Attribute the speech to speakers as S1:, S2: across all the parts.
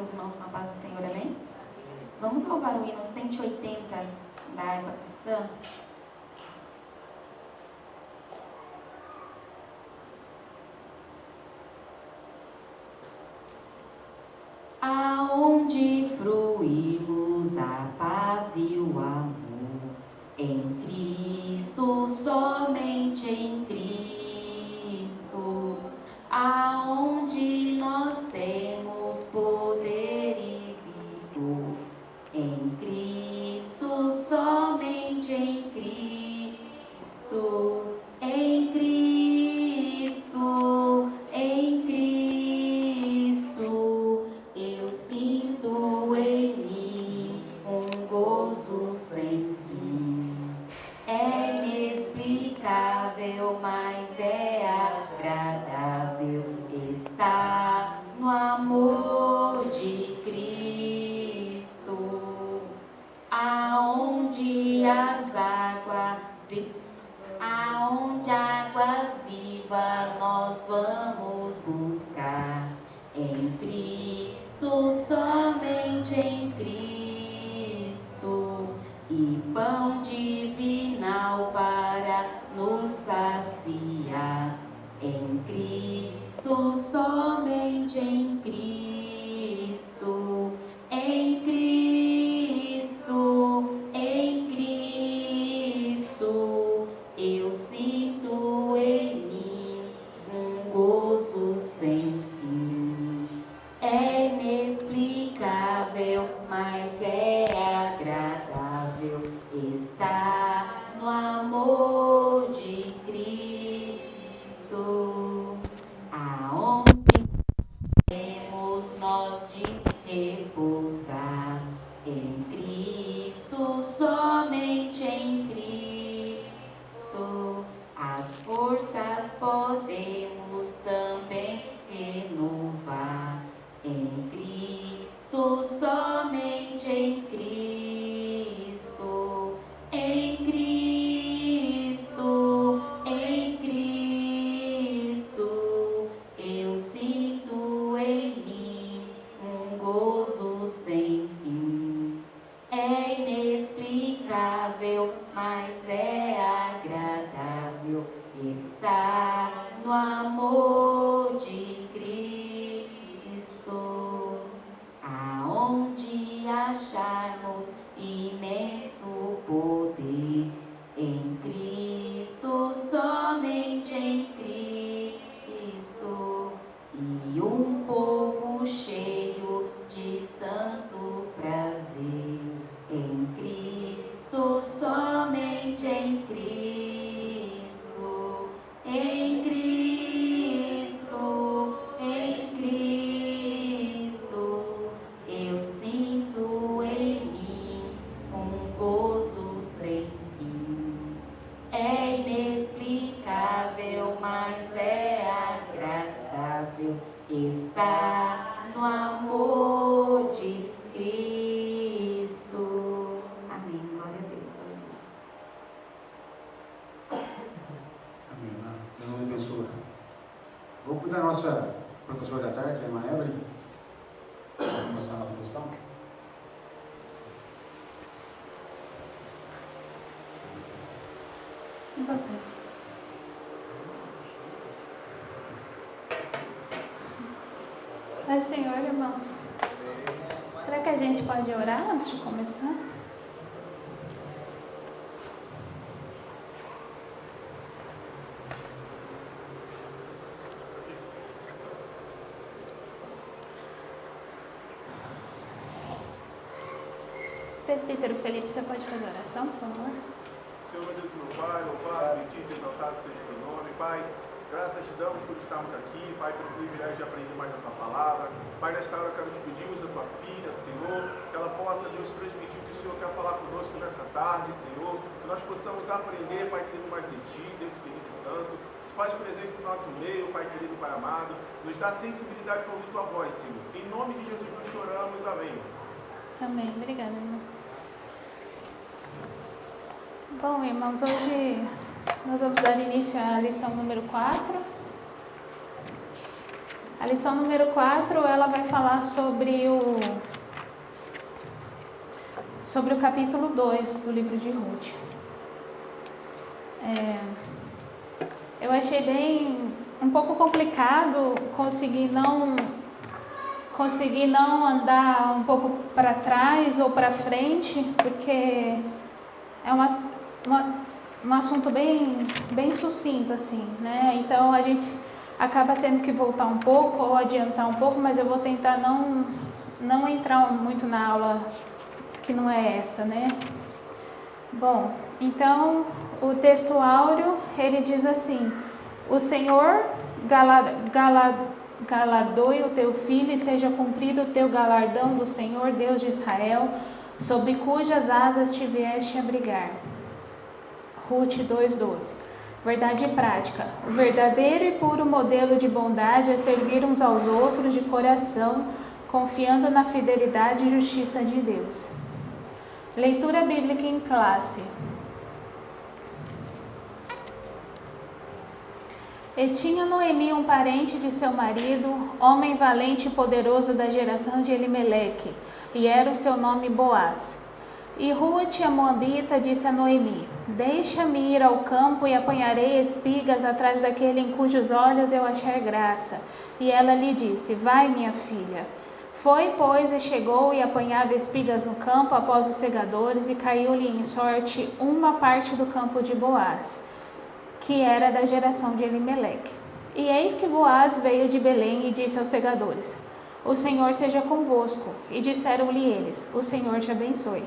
S1: os irmãos com a paz do Senhor, amém? Vamos louvar o hino 180 da harpa cristã? Aonde fruirmos a paz e o amor, em Cristo, somente em Cristo, aonde nós temos poder e vigor, em Cristo, somente em Cristo, em Cristo, em Cristo, eu sinto em mim um gozo sem fim. É inexplicável, mas é agradável estar no amor de Cristo, aonde águas vivas nós vamos buscar, em Cristo, somente em Cristo, e pão divinal para nos saciar, em Cristo, somente em Cristo, em Cristo, em Cristo, eu sinto em mim um gozo sem fim. É inexplicável, mas é agradável estar no amor de Cristo, aonde temos nós de repousar, em Cristo, somente em Cristo, as forças podemos também renovar, em Cristo, somente em Cristo, em Cristo, em Cristo, eu sinto em mim um gozo sem fim. É inexplicável, mas é agradável estar no amor de Cristo, aonde acharmos imenso poder, em Cristo, somente em Cristo, e um povo cheio de santo prazer, em Cristo, somente em Cristo, em Cristo, em Cristo, eu sinto em mim um gozo sem fim. É inexplicável, mas é agradável estar no amor de Cristo. Amém. Glória a Deus.
S2: Amém. Deus nos abençoe. Vamos cuidar da nossa professora da tarde, a irmã Evelyn. Vamos começar a nossa lição.
S1: E vocês?
S3: Pai do Senhor, irmãos. Será que a gente pode orar antes de começar? Presbítero Felipe, você pode fazer oração, por favor?
S4: Senhor Deus, meu Pai, louvado, bendito, exaltado seja o teu nome, Pai. Graças te damos por estarmos aqui, Pai, pelo privilégio de aprender mais da tua palavra. Pai, nesta hora eu quero te pedir, usa a tua filha, Senhor, que ela possa, Deus, transmitir o que o Senhor quer falar conosco nessa tarde, Senhor, que nós possamos aprender, Pai querido, mais de ti, Deus querido e santo. Se faz presença em nosso meio, Pai querido, Pai amado, nos dá sensibilidade para ouvir tua voz, Senhor. Em nome de Jesus nós choramos, amém.
S3: Amém. Obrigada, irmão. Bom, irmãos, hoje nós vamos dar início à lição número 4. A lição número 4, ela vai falar sobre o capítulo 2 do livro de Ruth. Eu achei um pouco complicado conseguir não andar um pouco para trás ou para frente, porque é um assunto bem sucinto, assim, né? Então a gente acaba tendo que voltar um pouco ou adiantar um pouco, mas eu vou tentar não entrar muito na aula que não é essa, né? Bom, então o texto áureo, ele diz assim: o Senhor galardoe o teu filho e seja cumprido o teu galardão do Senhor Deus de Israel, sob cujas asas te vieste abrigar. Ruth 2:12. Verdade prática. O verdadeiro e puro modelo de bondade é servir uns aos outros de coração, confiando na fidelidade e justiça de Deus. Leitura bíblica em classe. E tinha Noemi um parente de seu marido, homem valente e poderoso da geração de Elimeleque, e era o seu nome Boaz. E Ruth, a moabita, disse a Noemi: deixa-me ir ao campo e apanharei espigas atrás daquele em cujos olhos eu achar graça. E ela lhe disse: vai, minha filha. Foi, pois, e chegou e apanhava espigas no campo após os segadores, e caiu-lhe em sorte uma parte do campo de Boaz, que era da geração de Elimeleque. E eis que Boaz veio de Belém e disse aos segadores: o Senhor seja convosco. E disseram-lhe eles: o Senhor te abençoe.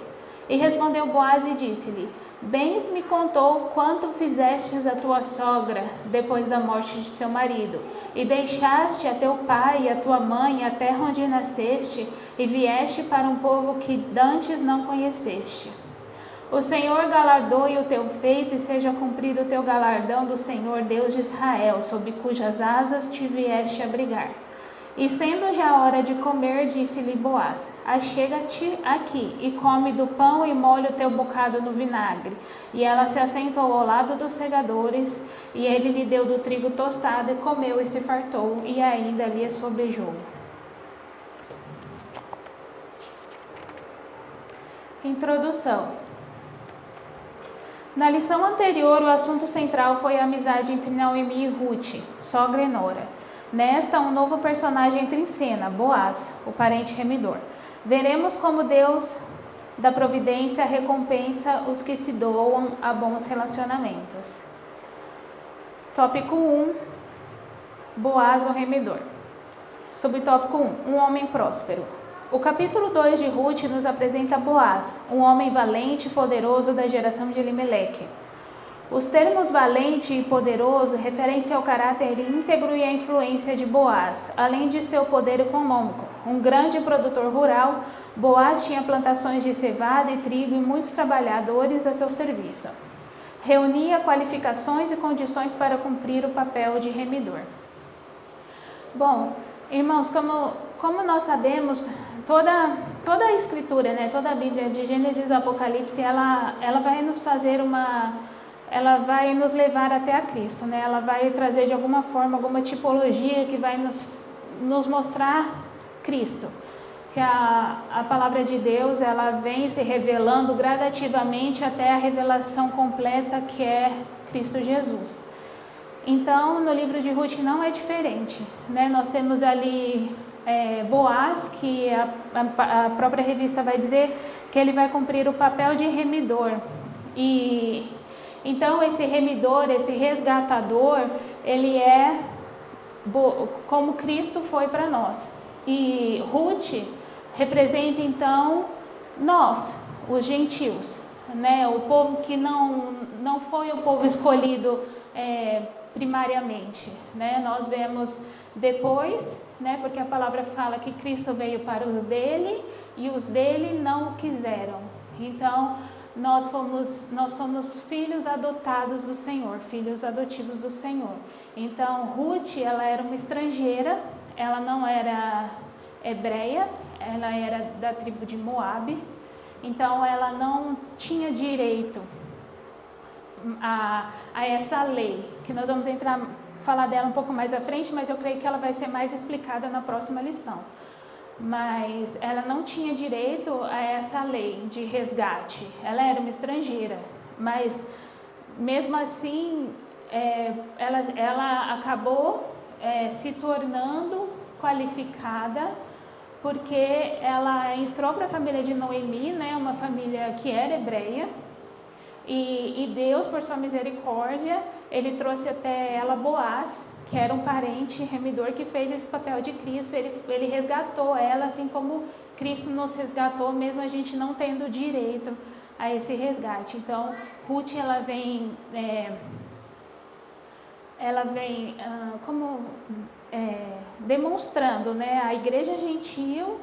S3: E respondeu Boaz e disse-lhe: bens me contou quanto fizestes a tua sogra depois da morte de teu marido, e deixaste a teu pai e a tua mãe a terra onde nasceste, e vieste para um povo que dantes não conheceste. O Senhor galardoe o teu feito e seja cumprido o teu galardão do Senhor Deus de Israel, sob cujas asas te vieste abrigar. E sendo já a hora de comer, disse-lhe Boaz: achega-te aqui e come do pão e molha o teu bocado no vinagre. E ela se assentou ao lado dos segadores, e ele lhe deu do trigo tostado, e comeu e se fartou, e ainda lhe sobejou. Introdução. Na lição anterior, o assunto central foi a amizade entre Noemi e Ruth, sogra e nora. Nesta, um novo personagem entra em cena, Boaz, o parente remidor. Veremos como Deus da providência recompensa os que se doam a bons relacionamentos. Tópico 1. Boaz, o remidor. Subtópico 1. Um homem próspero. O capítulo 2 de Ruth nos apresenta Boaz, um homem valente e poderoso da geração de Elimeleque. Os termos valente e poderoso referem-se ao caráter íntegro e à influência de Boaz, além de seu poder econômico. Um grande produtor rural, Boaz tinha plantações de cevada e trigo e muitos trabalhadores a seu serviço. Reunia qualificações e condições para cumprir o papel de remidor. Bom, irmãos, como nós sabemos, toda a escritura, né, toda a Bíblia de Gênesis a Apocalipse, ela vai nos fazer ela vai nos levar até a Cristo, né? Ela vai trazer de alguma forma, alguma tipologia que vai nos mostrar Cristo. Que a palavra de Deus, ela vem se revelando gradativamente até a revelação completa que é Cristo Jesus. Então, no livro de Ruth não é diferente, né? Nós temos ali Boaz, que a própria revista vai dizer que ele vai cumprir o papel de remidor. E então esse remidor, esse resgatador, ele é como Cristo foi para nós. E Ruth representa então nós, os gentios, né? O povo que não foi o povo escolhido primariamente, né? Nós vemos depois, né? Porque a palavra fala que Cristo veio para os dele e os dele não o quiseram. Então nós somos filhos adotados do Senhor, filhos adotivos do Senhor. Então Ruth, ela era uma estrangeira, ela não era hebreia, ela era da tribo de Moabe. Então ela não tinha direito a essa lei, que nós vamos entrar falar dela um pouco mais à frente, mas eu creio que ela vai ser mais explicada na próxima lição. Mas ela não tinha direito a essa lei de resgate. Ela era uma estrangeira, mas mesmo assim ela acabou se tornando qualificada, porque ela entrou para a família de Noemi, né, uma família que era hebreia, e Deus, por sua misericórdia, ele trouxe até ela Boaz, que era um parente remidor, que fez esse papel de Cristo. Ele resgatou ela, assim como Cristo nos resgatou, mesmo a gente não tendo direito a esse resgate. Então, Ruth, ela vem demonstrando, né, a igreja gentil,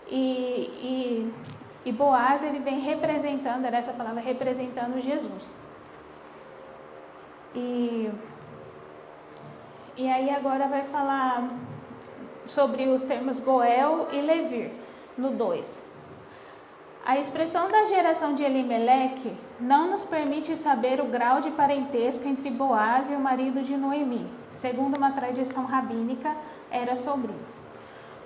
S3: e Boaz, ele vem representando, era essa palavra, representando Jesus. E aí agora vai falar sobre os termos Goel e Levir, no 2. A expressão da geração de Elimeleque não nos permite saber o grau de parentesco entre Boaz e o marido de Noemi. Segundo uma tradição rabínica, era sobrinho.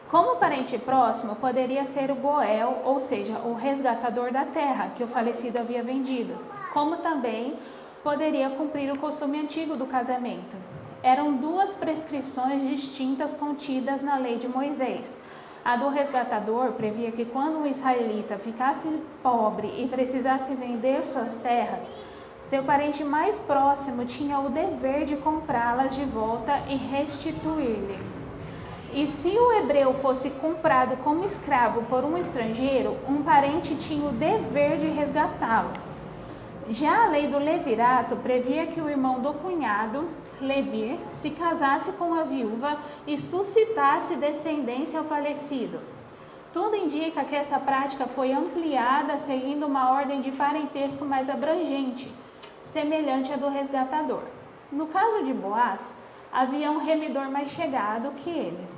S3: Como parente próximo, poderia ser o Goel, ou seja, o resgatador da terra que o falecido havia vendido, como também poderia cumprir o costume antigo do casamento. Eram duas prescrições distintas contidas na lei de Moisés. A do resgatador previa que quando um israelita ficasse pobre e precisasse vender suas terras, seu parente mais próximo tinha o dever de comprá-las de volta e restituir-lhe. E se o hebreu fosse comprado como escravo por um estrangeiro, um parente tinha o dever de resgatá-lo. Já a lei do levirato previa que o irmão do cunhado, Levir, se casasse com a viúva e suscitasse descendência ao falecido. Tudo indica que essa prática foi ampliada seguindo uma ordem de parentesco mais abrangente, semelhante à do resgatador. No caso de Boaz, havia um remidor mais chegado que ele.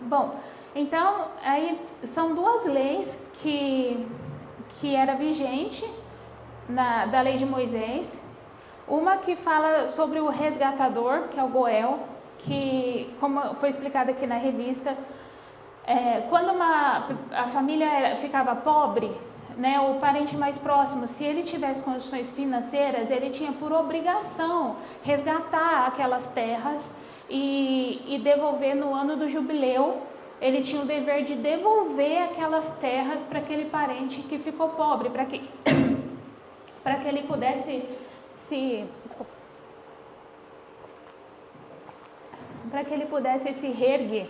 S3: Bom, então aí são duas leis que era vigente da lei de Moisés. Uma que fala sobre o resgatador, que é o Goel, que, como foi explicado aqui na revista, quando a família ficava pobre, né, o parente mais próximo, se ele tivesse condições financeiras, ele tinha por obrigação resgatar aquelas terras e devolver no ano do jubileu. Ele tinha o dever de devolver aquelas terras para aquele parente que ficou pobre, para que ele pudesse se reerguer.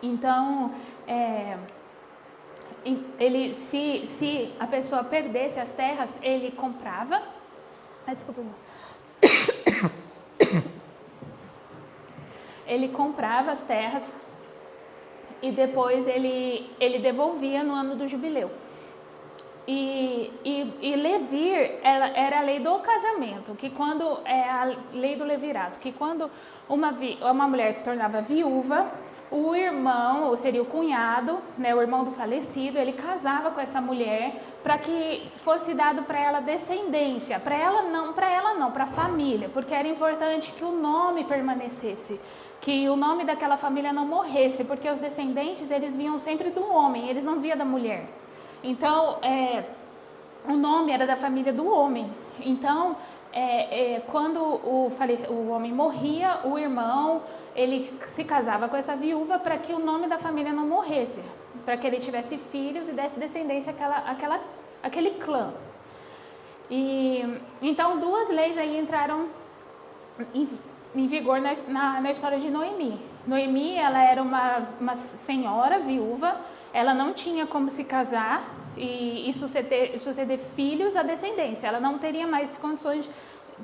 S3: Então, se a pessoa perdesse as terras, ele comprava. Ele comprava as terras e depois ele devolvia no ano do jubileu. E Levir era a lei do casamento, que quando a lei do levirato, que quando uma mulher se tornava viúva, o irmão, ou seria o cunhado, né, o irmão do falecido, ele casava com essa mulher para que fosse dado para ela descendência, para ela não, para a família, porque era importante que o nome permanecesse, que o nome daquela família não morresse, porque os descendentes, eles vinham sempre do homem, eles não vinham da mulher. Então, o nome era da família do homem. Então, quando o homem morria, o irmão, ele se casava com essa viúva para que o nome da família não morresse, para que ele tivesse filhos e desse descendência àquele clã. E então, duas leis aí entraram em vigor na história de Noemi. Noemi, ela era uma senhora viúva. Ela não tinha como se casar e suceder filhos à descendência. Ela não teria mais condições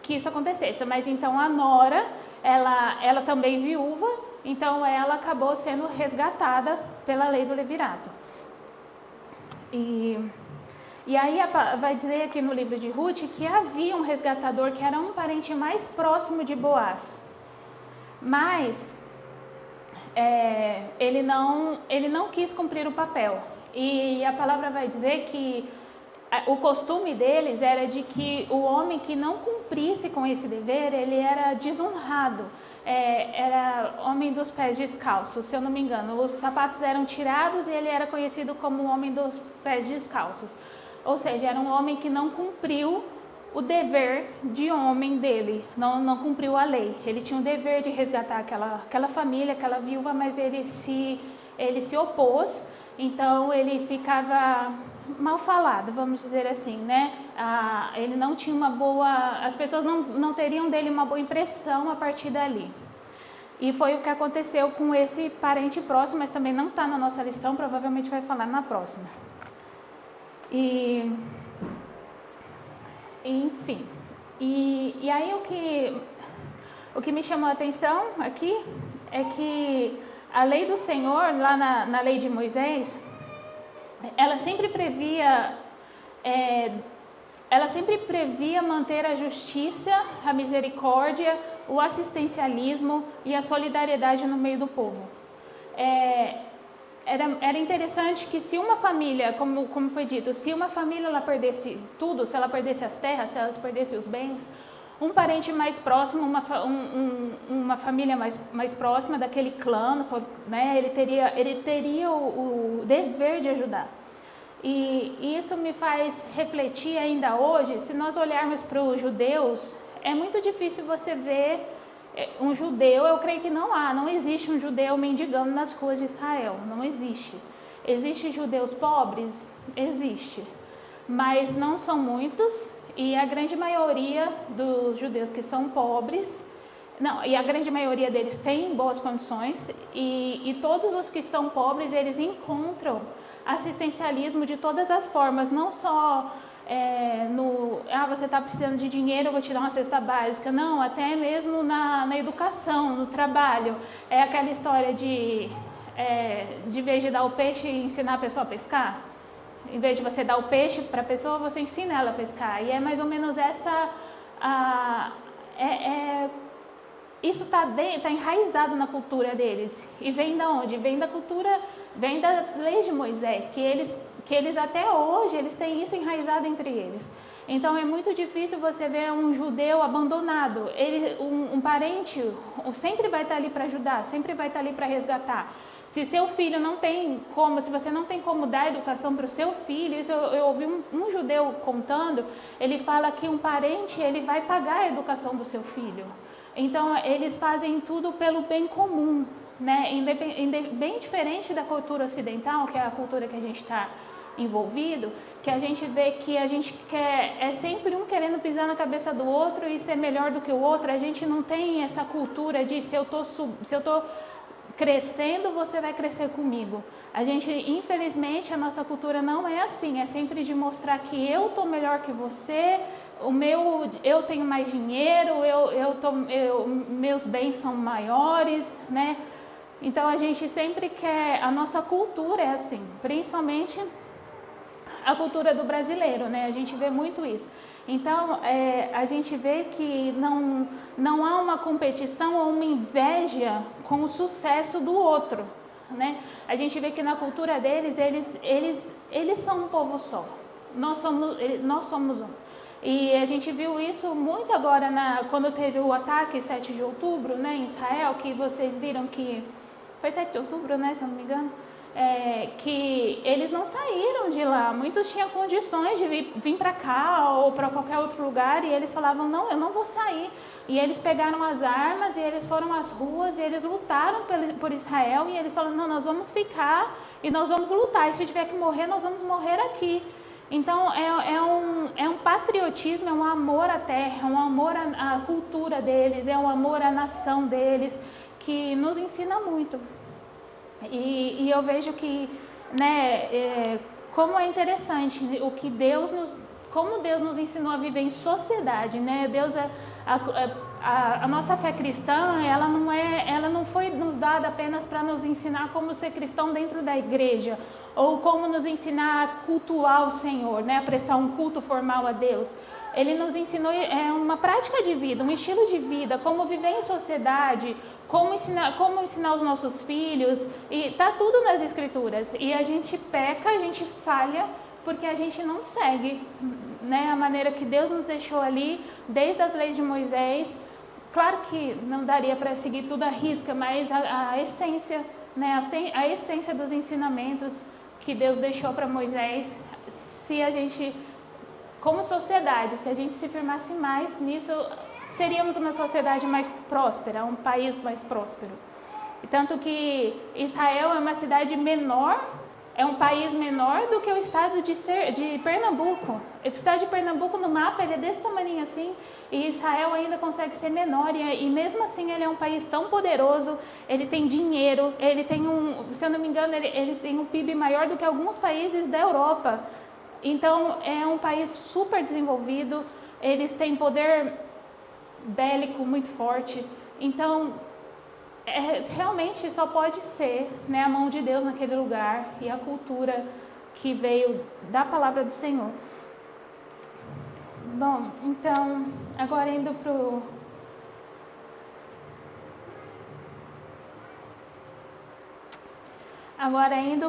S3: que isso acontecesse. Mas então a nora, ela também viúva, então ela acabou sendo resgatada pela lei do levirato. E aí vai dizer aqui no livro de Ruth que havia um resgatador que era um parente mais próximo de Boaz. Mas ele não quis cumprir o papel. E a palavra vai dizer que o costume deles era de que o homem que não cumprisse com esse dever, ele era desonrado, era homem dos pés descalços, se eu não me engano. Os sapatos eram tirados e ele era conhecido como o homem dos pés descalços. Ou seja, era um homem que não cumpriu o dever de homem dele, não cumpriu a lei. Ele tinha o dever de resgatar aquela família, aquela viúva, mas ele se opôs, então ele ficava mal falado, vamos dizer assim, né? Ele não tinha uma boa... As pessoas não teriam dele uma boa impressão a partir dali. E foi o que aconteceu com esse parente próximo, mas também não está na nossa lição, provavelmente vai falar na próxima. Enfim, e aí o que me chamou a atenção aqui é que a lei do Senhor, lá na lei de Moisés, ela sempre previa manter a justiça, a misericórdia, o assistencialismo e a solidariedade no meio do povo. Era interessante que se uma família, como foi dito, se uma família ela perdesse tudo, se ela perdesse as terras, se ela perdesse os bens, um parente mais próximo, uma família mais próxima daquele clã, né, ele teria o dever de ajudar. E isso me faz refletir ainda hoje, se nós olharmos para os judeus, é muito difícil você ver um judeu, eu creio que não existe um judeu mendigando nas ruas de Israel, não existe. Existem judeus pobres? Existe, mas não são muitos, e a grande maioria dos judeus que são pobres, e a grande maioria deles tem boas condições, e todos os que são pobres, eles encontram assistencialismo de todas as formas, não só você está precisando de dinheiro, eu vou te dar uma cesta básica. Não, até mesmo na educação, no trabalho. É aquela história de vez de dar o peixe e ensinar a pessoa a pescar. Em vez de você dar o peixe para a pessoa, você ensina ela a pescar. E é mais ou menos essa... isso está enraizado na cultura deles. E vem da onde? Vem da cultura, vem das leis de Moisés, que eles até hoje, eles têm isso enraizado entre eles. Então é muito difícil você ver um judeu abandonado. Um parente sempre vai estar ali para ajudar, sempre vai estar ali para resgatar. Se seu filho não tem como, se você não tem como dar educação para o seu filho, isso eu ouvi um judeu contando, ele fala que um parente, ele vai pagar a educação do seu filho. Então eles fazem tudo pelo bem comum, né? Bem diferente da cultura ocidental, que é a cultura que a gente está envolvido, que a gente vê que a gente quer, sempre um querendo pisar na cabeça do outro e ser melhor do que o outro. A gente não tem essa cultura de se eu tô crescendo, você vai crescer comigo. A gente, infelizmente, a nossa cultura não é assim, é sempre de mostrar que eu tô melhor que você, eu tenho mais dinheiro, meus bens são maiores, né? Então a gente sempre quer, a nossa cultura é assim, principalmente a cultura do brasileiro, né? A gente vê muito isso. Então, a gente vê que não há uma competição ou uma inveja com o sucesso do outro, né? A gente vê que na cultura deles, eles são um povo só. Nós somos um. E a gente viu isso muito agora quando teve o ataque 7 de outubro, né, em Israel, que vocês viram que... Foi 7 de outubro, né, se eu não me engano? Que eles não saíram de lá, muitos tinham condições de vir para cá ou para qualquer outro lugar, e eles falavam, não, eu não vou sair. E eles pegaram as armas e eles foram às ruas e eles lutaram por Israel, e eles falaram, não, nós vamos ficar e nós vamos lutar, e se tiver que morrer, nós vamos morrer aqui. Então é um patriotismo, é um amor à terra, é um amor à cultura deles, é um amor à nação deles, que nos ensina muito. E eu vejo que, né, como é interessante como Deus nos ensinou a viver em sociedade, né? A nossa fé cristã, ela não foi nos dada apenas para nos ensinar como ser cristão dentro da igreja, ou como nos ensinar a cultuar o Senhor, né? A prestar um culto formal a Deus. Ele nos ensinou uma prática de vida, um estilo de vida, como viver em sociedade, como ensinar os nossos filhos, e está tudo nas Escrituras. E a gente peca, a gente falha porque a gente não segue, né, a maneira que Deus nos deixou ali, desde as leis de Moisés. Claro que não daria para seguir tudo à risca, mas a essência, né, a essência dos ensinamentos que Deus deixou para Moisés, se a gente, como sociedade, se a gente se firmasse mais nisso, seríamos uma sociedade mais próspera, um país mais próspero. Tanto que Israel é uma cidade menor, é um país menor do que o estado de Pernambuco. O estado de Pernambuco no mapa ele é desse tamanho assim, e Israel ainda consegue ser menor, e mesmo assim ele é um país tão poderoso, ele tem dinheiro, ele tem se eu não me engano, ele tem um PIB maior do que alguns países da Europa. Então é um país super desenvolvido, eles têm poder bélico muito forte. Então realmente só pode ser, né, a mão de Deus naquele lugar e a cultura que veio da palavra do Senhor. Bom, então, agora indo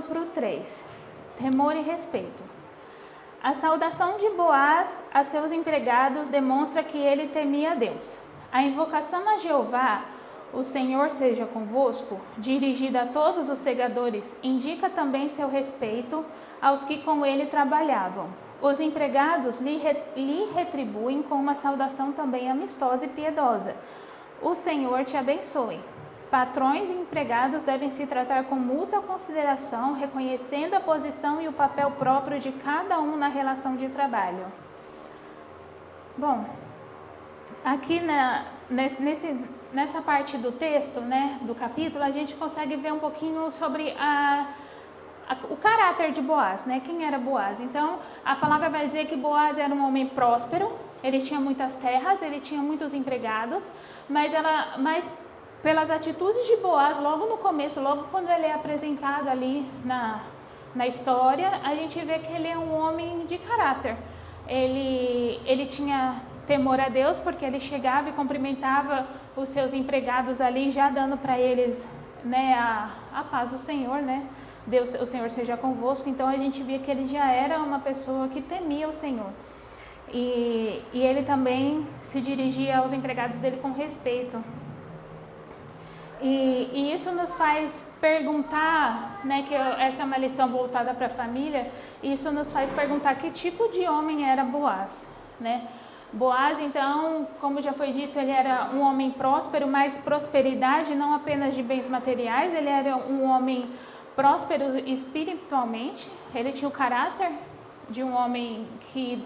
S3: para o 3, temor e respeito. A saudação de Boaz a seus empregados demonstra que ele temia a Deus. A invocação a Jeová, o Senhor seja convosco, dirigida a todos os segadores, indica também seu respeito aos que com ele trabalhavam. Os empregados lhe retribuem com uma saudação também amistosa e piedosa. O Senhor te abençoe. Patrões e empregados devem se tratar com mútua consideração, reconhecendo a posição e o papel próprio de cada um na relação de trabalho. Bom, aqui nessa parte do texto, né, do capítulo, a gente consegue ver um pouquinho sobre o caráter de Boaz, né? Quem era Boaz? Então, a palavra vai dizer que Boaz era um homem próspero, ele tinha muitas terras, ele tinha muitos empregados, mas pelas atitudes de Boaz, logo no começo, logo quando ele é apresentado ali na história, a gente vê que ele é um homem de caráter. Ele tinha temor a Deus, porque ele chegava e cumprimentava os seus empregados ali, já dando para eles, né, a paz do Senhor, né? Deus, o Senhor seja convosco. Então a gente via que ele já era uma pessoa que temia o Senhor. E ele também se dirigia aos empregados dele com respeito. E isso nos faz perguntar, né, que essa é uma lição voltada para a família, isso nos faz perguntar que tipo de homem era Boaz, né? Boaz, então, como já foi dito, ele era um homem próspero, mas prosperidade não apenas de bens materiais, ele era um homem próspero espiritualmente, ele tinha o caráter de um homem que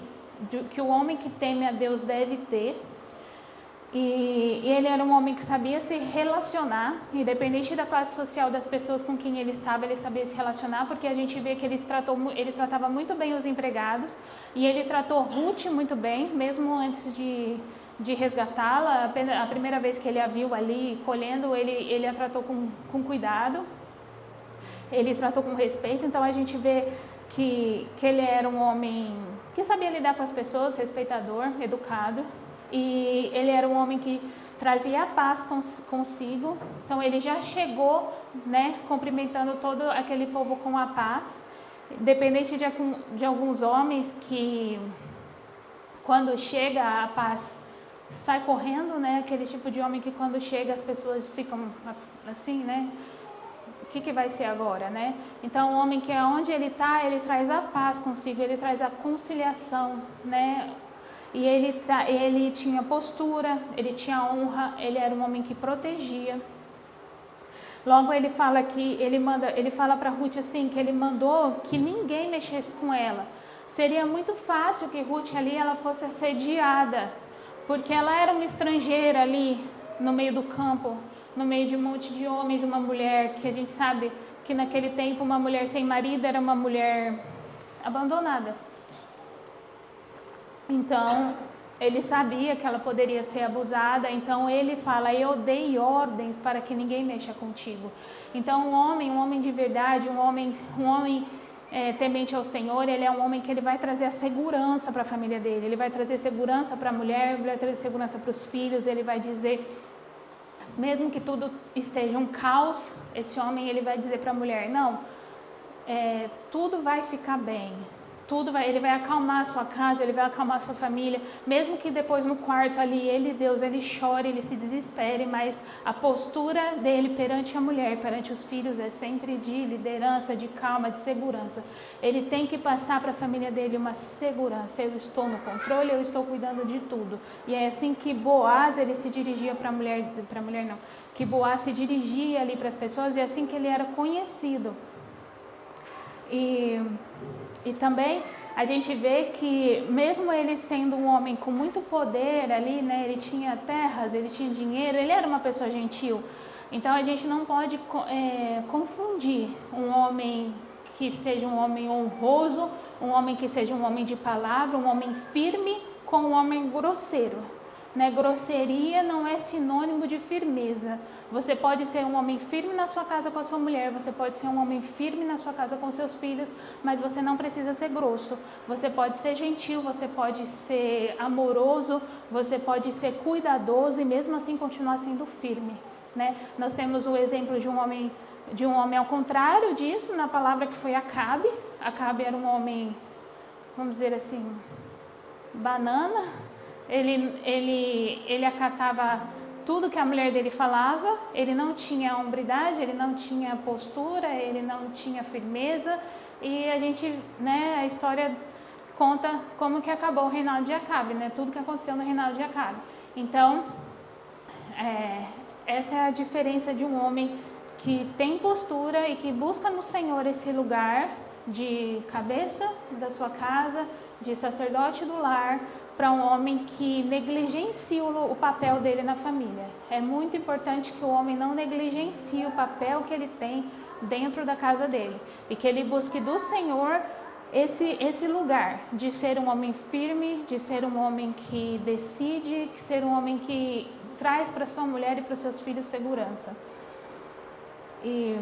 S3: o homem que teme a Deus deve ter. E ele era um homem que sabia se relacionar, independente da classe social das pessoas com quem ele estava, ele sabia se relacionar, porque a gente vê que ele tratava muito bem os empregados, e ele tratou Ruth muito bem, mesmo antes de resgatá-la. A primeira vez que ele a viu ali colhendo, ele a tratou com cuidado, ele tratou com respeito. Então a gente vê que ele era um homem que sabia lidar com as pessoas, respeitador, educado. E ele era um homem que trazia a paz consigo. Então ele já chegou, né, cumprimentando todo aquele povo com a paz. Dependente de alguns homens que, quando chega a paz, sai correndo, né? Aquele tipo de homem que quando chega as pessoas ficam assim, né? O que vai ser agora, né? Então o homem que onde ele está, ele traz a paz consigo, ele traz a conciliação, né? E ele tinha postura, ele tinha honra, ele era um homem que protegia. Logo ele fala que ele fala para Ruth assim, que ele mandou que ninguém mexesse com ela. Seria muito fácil que Ruth ali ela fosse assediada, porque ela era uma estrangeira ali no meio do campo, no meio de um monte de homens, uma mulher que a gente sabe que naquele tempo uma mulher sem marido era uma mulher abandonada. Então, ele sabia que ela poderia ser abusada, então ele fala, eu dei ordens para que ninguém mexa contigo. Então, um homem de verdade, um homem temente ao Senhor, ele é um homem que ele vai trazer a segurança para a família dele, ele vai trazer segurança para a mulher, ele vai trazer segurança para os filhos, ele vai dizer, mesmo que tudo esteja um caos, esse homem ele vai dizer para a mulher, não, tudo vai ficar bem. ele vai acalmar a sua casa, ele vai acalmar a sua família, mesmo que depois no quarto ali, Deus, ele chore, ele se desespere, mas a postura dele perante a mulher, perante os filhos, é sempre de liderança, de calma, de segurança. Ele tem que passar para a família dele uma segurança: eu estou no controle, eu estou cuidando de tudo. E é assim que Boaz, ele se dirigia para a mulher não, que Boaz se dirigia ali para as pessoas, e é assim que ele era conhecido. E também a gente vê que mesmo ele sendo um homem com muito poder ali, né, ele tinha terras, ele tinha dinheiro, ele era uma pessoa gentil. Então a gente não pode confundir um homem que seja um homem honroso, um homem que seja um homem de palavra, um homem firme, com um homem grosseiro. Né? Grosseria não é sinônimo de firmeza. Você pode ser um homem firme na sua casa com a sua mulher, você pode ser um homem firme na sua casa com seus filhos, mas você não precisa ser grosso. Você pode ser gentil, você pode ser amoroso, você pode ser cuidadoso e mesmo assim continuar sendo firme. Né? Nós temos o exemplo de um homem ao contrário disso, na palavra, que foi Acabe. Acabe era um homem, vamos dizer assim, banana. Ele acatava tudo que a mulher dele falava, ele não tinha hombridade, ele não tinha postura, ele não tinha firmeza, e a gente, né, a história conta como que acabou o reinado de Acabe, né, tudo que aconteceu no reinado de Acabe. Então, essa é a diferença de um homem que tem postura e que busca no Senhor esse lugar de cabeça da sua casa, de sacerdote do lar, para um homem que negligencia o papel dele na família. É muito importante que o homem não negligencie o papel que ele tem dentro da casa dele e que ele busque do Senhor esse lugar de ser um homem firme, de ser um homem que decide, de ser um homem que traz para sua mulher e para os seus filhos segurança. E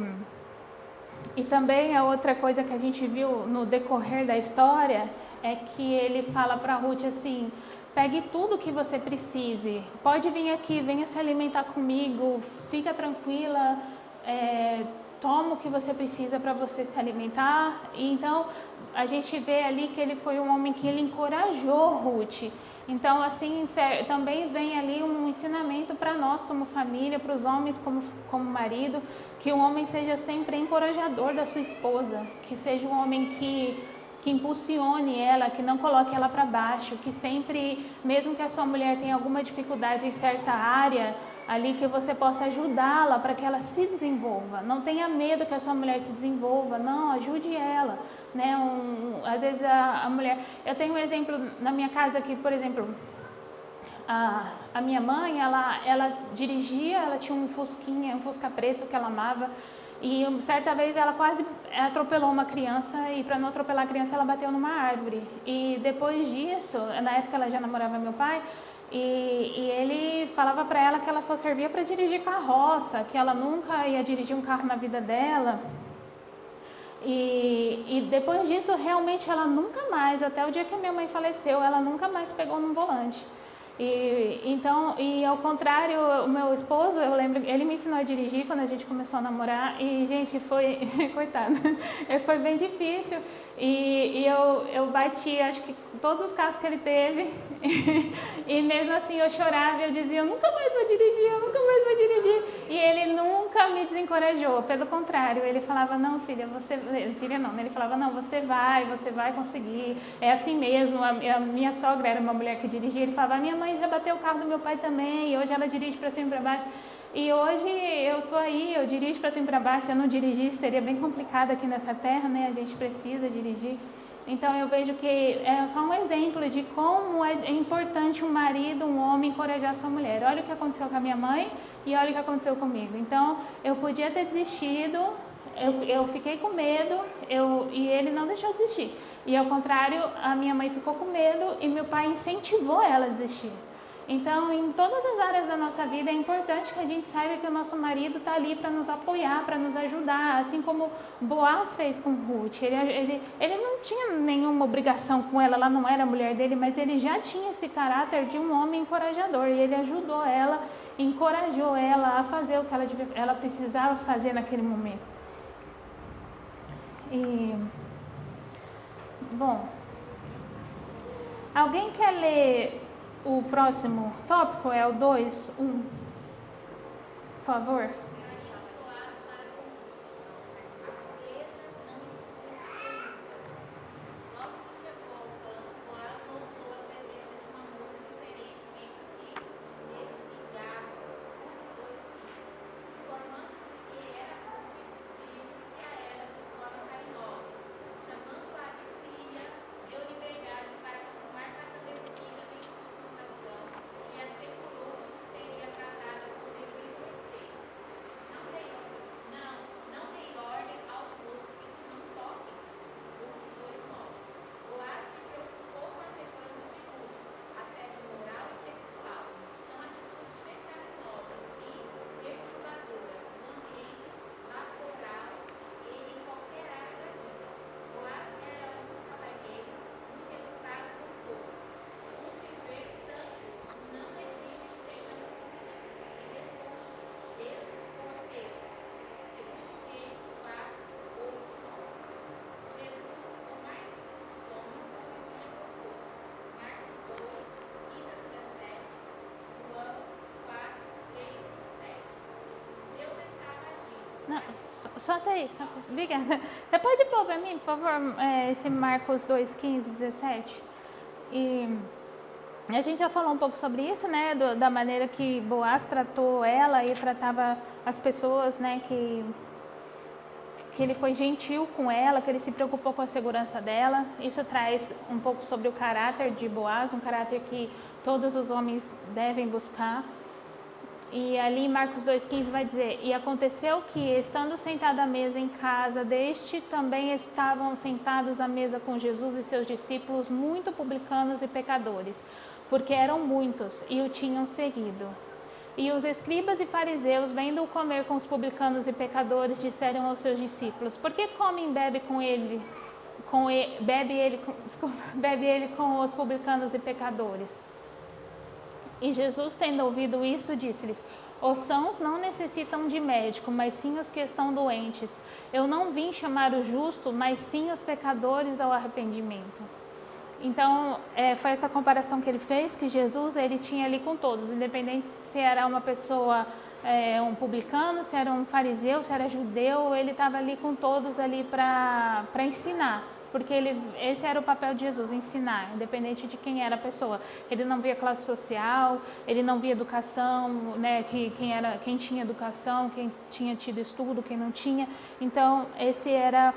S3: também a outra coisa que a gente viu no decorrer da história é que ele fala para Ruth assim: pegue tudo que você precise, pode vir aqui, venha se alimentar comigo, fica tranquila, toma o que você precisa para você se alimentar. E então a gente vê ali que ele foi um homem que ele encorajou Ruth. Então, assim, também vem ali um ensinamento para nós como família, para os homens como marido, que o homem seja sempre encorajador da sua esposa, que seja um homem que impulsione ela, que não coloque ela para baixo, que sempre, mesmo que a sua mulher tenha alguma dificuldade em certa área, ali que você possa ajudá-la para que ela se desenvolva. Não tenha medo que a sua mulher se desenvolva, não, ajude ela. Né? Às vezes a mulher... Eu tenho um exemplo na minha casa que, por exemplo, a minha mãe, ela dirigia, ela tinha um Fusca preto que ela amava, e certa vez ela quase atropelou uma criança, e para não atropelar a criança ela bateu numa árvore. E depois disso, na época ela já namorava meu pai, e ele falava para ela que ela só servia para dirigir carroça, que ela nunca ia dirigir um carro na vida dela. E depois disso, realmente, ela nunca mais, até o dia que a minha mãe faleceu, ela nunca mais pegou num volante. E ao contrário, o meu esposo, eu lembro, ele me ensinou a dirigir quando a gente começou a namorar, e, gente, foi, coitado, foi bem difícil. E eu bati, acho que todos os carros que ele teve, e mesmo assim eu chorava, eu dizia: eu nunca mais vou dirigir, eu nunca mais vou dirigir. E ele nunca me desencorajou, pelo contrário, ele falava: não, filha, filha não, ele falava: não, você vai conseguir, é assim mesmo. A minha sogra era uma mulher que dirigia, ele falava: a minha mãe já bateu o carro do meu pai também, e hoje ela dirige para cima e para baixo. E hoje eu estou aí, eu dirijo para cima e para baixo. Se eu não dirigisse, seria bem complicado aqui nessa terra, né? A gente precisa dirigir. Então eu vejo que é só um exemplo de como é importante um marido, um homem, encorajar sua mulher. Olha o que aconteceu com a minha mãe e olha o que aconteceu comigo. Então eu podia ter desistido, eu fiquei com medo, e ele não deixou desistir. E ao contrário, a minha mãe ficou com medo e meu pai incentivou ela a desistir. Então, em todas as áreas da nossa vida, é importante que a gente saiba que o nosso marido está ali para nos apoiar, para nos ajudar, assim como Boaz fez com Ruth. Ele não tinha nenhuma obrigação com ela, ela não era a mulher dele, mas ele já tinha esse caráter de um homem encorajador, e ele ajudou ela, encorajou ela a fazer o que ela precisava fazer naquele momento. Bom... Alguém quer ler o próximo tópico? É o 2, 1. Por favor. Não, só até aí. Obrigada. Você pode pôr para mim, por favor, esse Marcos 2, 15, 17? E a gente já falou um pouco sobre isso, né? Da maneira que Boaz tratou ela e tratava as pessoas, né? Que ele foi gentil com ela, que ele se preocupou com a segurança dela. Isso traz um pouco sobre o caráter de Boaz, um caráter que todos os homens devem buscar. E ali em Marcos 2,15 vai dizer: e aconteceu que, estando sentado à mesa em casa deste, também estavam sentados à mesa com Jesus e seus discípulos muito publicanos e pecadores, porque eram muitos e o tinham seguido. E os escribas e fariseus, vendo-o comer com os publicanos e pecadores, disseram aos seus discípulos: por que come e bebe com ele? Bebe ele com os publicanos e pecadores? E Jesus, tendo ouvido isto, disse-lhes: os sãos não necessitam de médico, mas sim os que estão doentes. Eu não vim chamar o justo, mas sim os pecadores ao arrependimento. Então, foi essa comparação que ele fez, que Jesus ele tinha ali com todos, independente se era uma pessoa, um publicano, se era um fariseu, se era judeu, ele estava ali com todos ali para ensinar. Porque esse era o papel de Jesus, ensinar, independente de quem era a pessoa. Ele não via classe social, ele não via educação, né, quem tinha educação, quem tinha tido estudo, quem não tinha. Então, esse era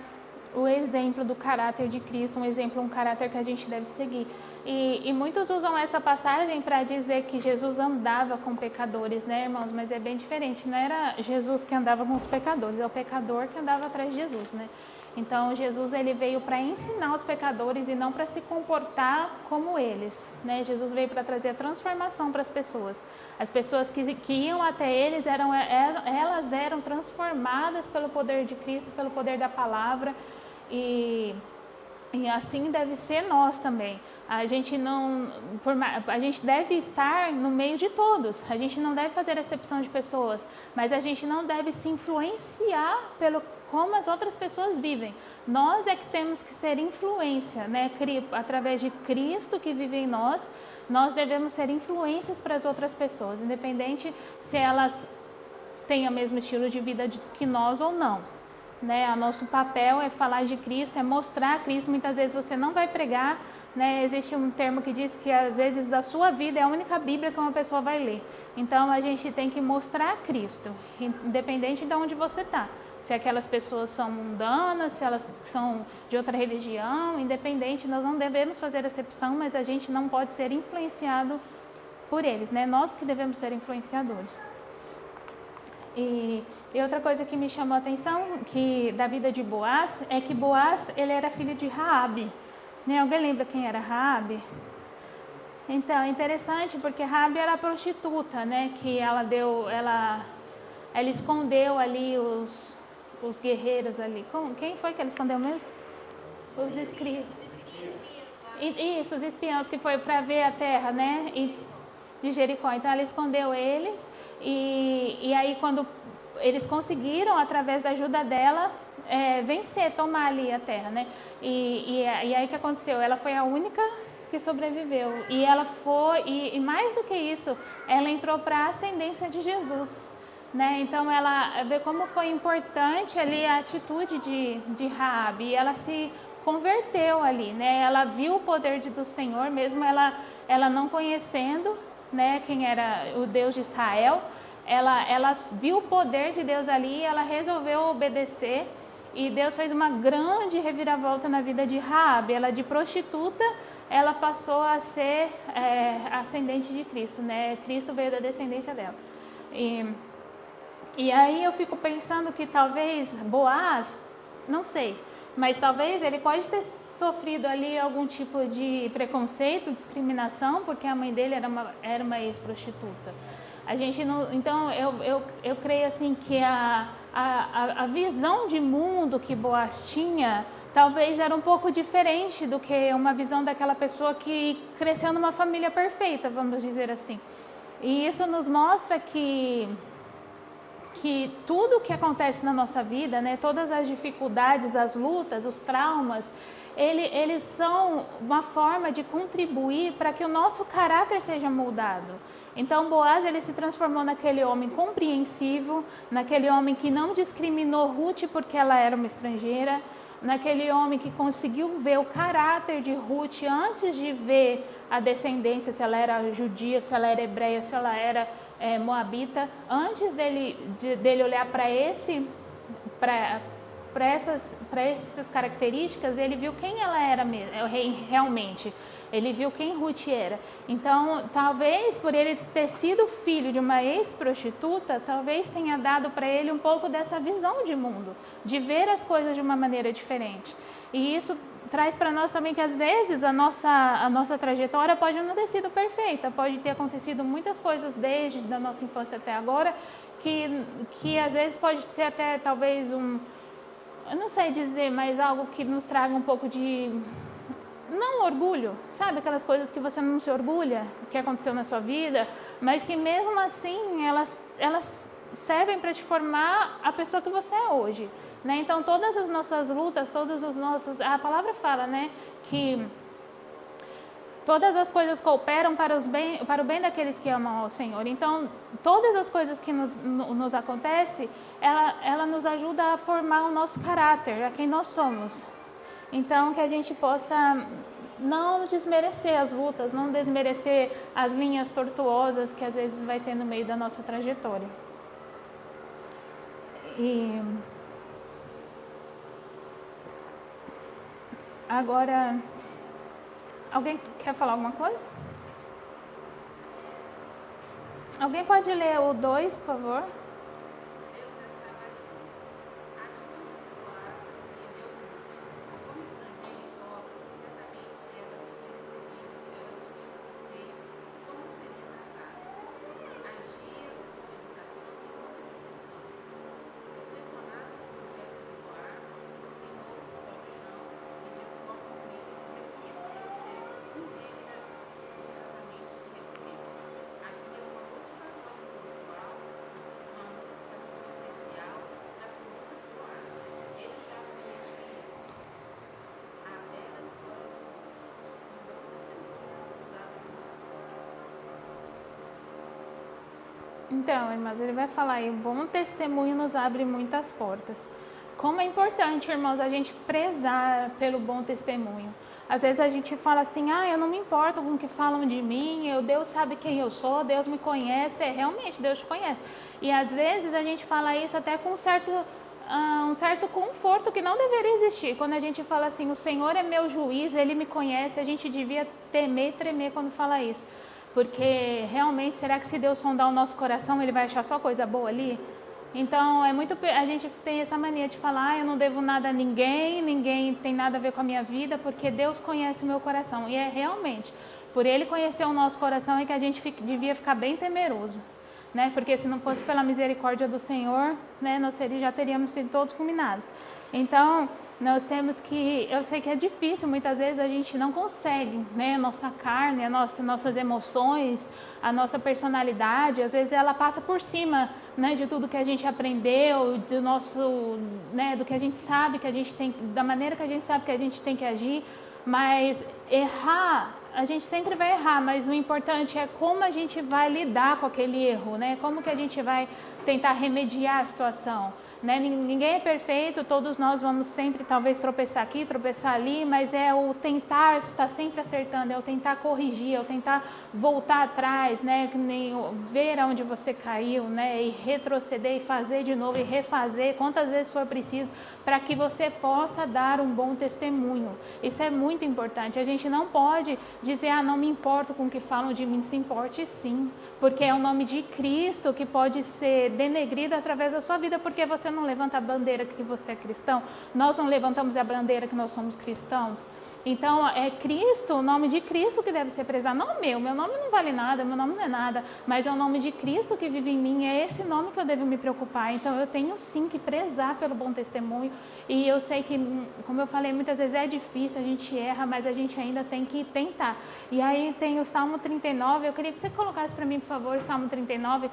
S3: o exemplo do caráter de Cristo, um caráter que a gente deve seguir. E muitos usam essa passagem para dizer que Jesus andava com pecadores, né, irmãos? Mas é bem diferente, não era Jesus que andava com os pecadores, é o pecador que andava atrás de Jesus, né? Então, Jesus ele veio para ensinar os pecadores e não para se comportar como eles, né? Jesus veio para trazer a transformação para as pessoas. As pessoas que iam até eles, elas eram transformadas pelo poder de Cristo, pelo poder da palavra, e assim deve ser nós também. A gente deve estar no meio de todos, a gente não deve fazer exceção de pessoas, mas a gente não deve se influenciar pelo como as outras pessoas vivem. Nós é que temos que ser influência, né? Através de Cristo que vive em nós, nós devemos ser influências para as outras pessoas, independente se elas têm o mesmo estilo de vida que nós ou não. Né? O nosso papel é falar de Cristo, é mostrar Cristo. Muitas vezes você não vai pregar, né? Existe um termo que diz que às vezes a sua vida é a única Bíblia que uma pessoa vai ler. Então a gente tem que mostrar Cristo, independente de onde você está. Se aquelas pessoas são mundanas, se elas são de outra religião, independente, nós não devemos fazer exceção, mas a gente não pode ser influenciado por eles, né? Nós que devemos ser influenciadores. E outra coisa que me chamou a atenção da vida de Boaz é que Boaz ele era filho de Raabe. Né? Alguém lembra quem era Raabe? Então é interessante porque Raabe era prostituta, né? Que ela escondeu ali os guerreiros ali. Quem foi que ela escondeu mesmo? Os escribas. Isso, os espiãos que foi para ver a terra, né? De Jericó. Então ela escondeu eles. E aí quando eles conseguiram, através da ajuda dela, tomar ali a terra, né? E aí o que aconteceu? Ela foi a única que sobreviveu. E ela foi, e mais do que isso, ela entrou para a ascendência de Jesus. Né? Então ela vê como foi importante ali a atitude de Raabe, e ela se converteu ali, né? Ela viu o poder do Senhor, mesmo ela não conhecendo, né, quem era o Deus de Israel, ela viu o poder de Deus ali, e ela resolveu obedecer, e Deus fez uma grande reviravolta na vida de Raabe. Ela, de prostituta, ela passou a ser ascendente de Cristo, né? Cristo veio da descendência dela. E aí eu fico pensando que talvez Boaz, não sei, mas talvez ele pode ter sofrido ali algum tipo de preconceito, discriminação, porque a mãe dele era uma ex-prostituta. A gente não, então eu creio assim que a visão de mundo que Boaz tinha talvez era um pouco diferente do que uma visão daquela pessoa que cresceu numa família perfeita, vamos dizer assim. E isso nos mostra que tudo que acontece na nossa vida, né, todas as dificuldades, as lutas, os traumas, eles são uma forma de contribuir para que o nosso caráter seja moldado. Então Boaz, ele se transformou naquele homem compreensivo, naquele homem que não discriminou Ruth porque ela era uma estrangeira, naquele homem que conseguiu ver o caráter de Ruth antes de ver a descendência, se ela era judia, se ela era hebreia, se ela era moabita. Antes dele olhar para essas características, ele viu quem ela era realmente. Ele viu quem Ruth era. Então, talvez por ele ter sido filho de uma ex-prostituta, talvez tenha dado para ele um pouco dessa visão de mundo, de ver as coisas de uma maneira diferente. E isso traz para nós também que às vezes a nossa trajetória pode não ter sido perfeita, pode ter acontecido muitas coisas desde a nossa infância até agora, que às vezes pode ser até talvez eu não sei dizer, mas algo que nos traga um pouco de, não orgulho, sabe? Aquelas coisas que você não se orgulha, que aconteceu na sua vida, mas que mesmo assim elas servem para te formar a pessoa que você é hoje. Né? Então todas as nossas lutas, a palavra fala, né, que todas as coisas cooperam para o bem daqueles que amam ao Senhor. Então todas as coisas que nos acontecem, ela nos ajuda a formar o nosso caráter, a quem nós somos. Então que a gente possa não desmerecer as lutas, não desmerecer as linhas tortuosas que às vezes vai ter no meio da nossa trajetória. E agora, alguém quer falar alguma coisa? Alguém pode ler o 2, por favor? Então, irmãs, ele vai falar aí, o bom testemunho nos abre muitas portas. Como é importante, irmãos, a gente prezar pelo bom testemunho. Às vezes a gente fala assim, eu não me importo com o que falam de mim, Deus sabe quem eu sou, Deus me conhece, realmente, Deus te conhece. E às vezes a gente fala isso até com um certo conforto que não deveria existir. Quando a gente fala assim, o Senhor é meu juiz, Ele me conhece, a gente devia temer e tremer quando fala isso. Porque realmente, será que se Deus sondar o nosso coração, Ele vai achar só coisa boa ali? Então, a gente tem essa mania de falar, eu não devo nada a ninguém tem nada a ver com a minha vida, porque Deus conhece o meu coração. E é realmente, por Ele conhecer o nosso coração, é que a gente devia ficar bem temeroso. Né? Porque se não fosse pela misericórdia do Senhor, né, nós já teríamos sido todos fulminados. Então, nós temos que, eu sei que é difícil, muitas vezes a gente não consegue, né, a nossa carne, nossas emoções, a nossa personalidade, às vezes ela passa por cima, né, de tudo que a gente aprendeu, do que a gente sabe que a gente tem, da maneira que a gente sabe que a gente tem que agir, mas errar a gente sempre vai errar, mas o importante é como a gente vai lidar com aquele erro, né? Como que a gente vai tentar remediar a situação, né? Ninguém é perfeito, todos nós vamos sempre talvez tropeçar aqui, tropeçar ali, mas é o tentar estar sempre acertando, é o tentar corrigir, é o tentar voltar atrás, né? Ver aonde você caiu, né? E retroceder e fazer de novo e refazer quantas vezes for preciso, para que você possa dar um bom testemunho. Isso é muito importante. A gente não pode dizer, não me importo com o que falam de mim. Se importe sim, porque é o nome de Cristo que pode ser denegrido através da sua vida, porque você não levanta a bandeira que você é cristão. Nós não levantamos a bandeira que nós somos cristãos. Então, é Cristo, o nome de Cristo que deve ser prezado, não o meu nome não vale nada, meu nome não é nada, mas é o nome de Cristo que vive em mim, é esse nome que eu devo me preocupar. Então, eu tenho sim que prezar pelo bom testemunho, e eu sei que, como eu falei, muitas vezes é difícil, a gente erra, mas a gente ainda tem que tentar. E aí tem o Salmo 39, eu queria que você colocasse para mim, por favor, o Salmo 39,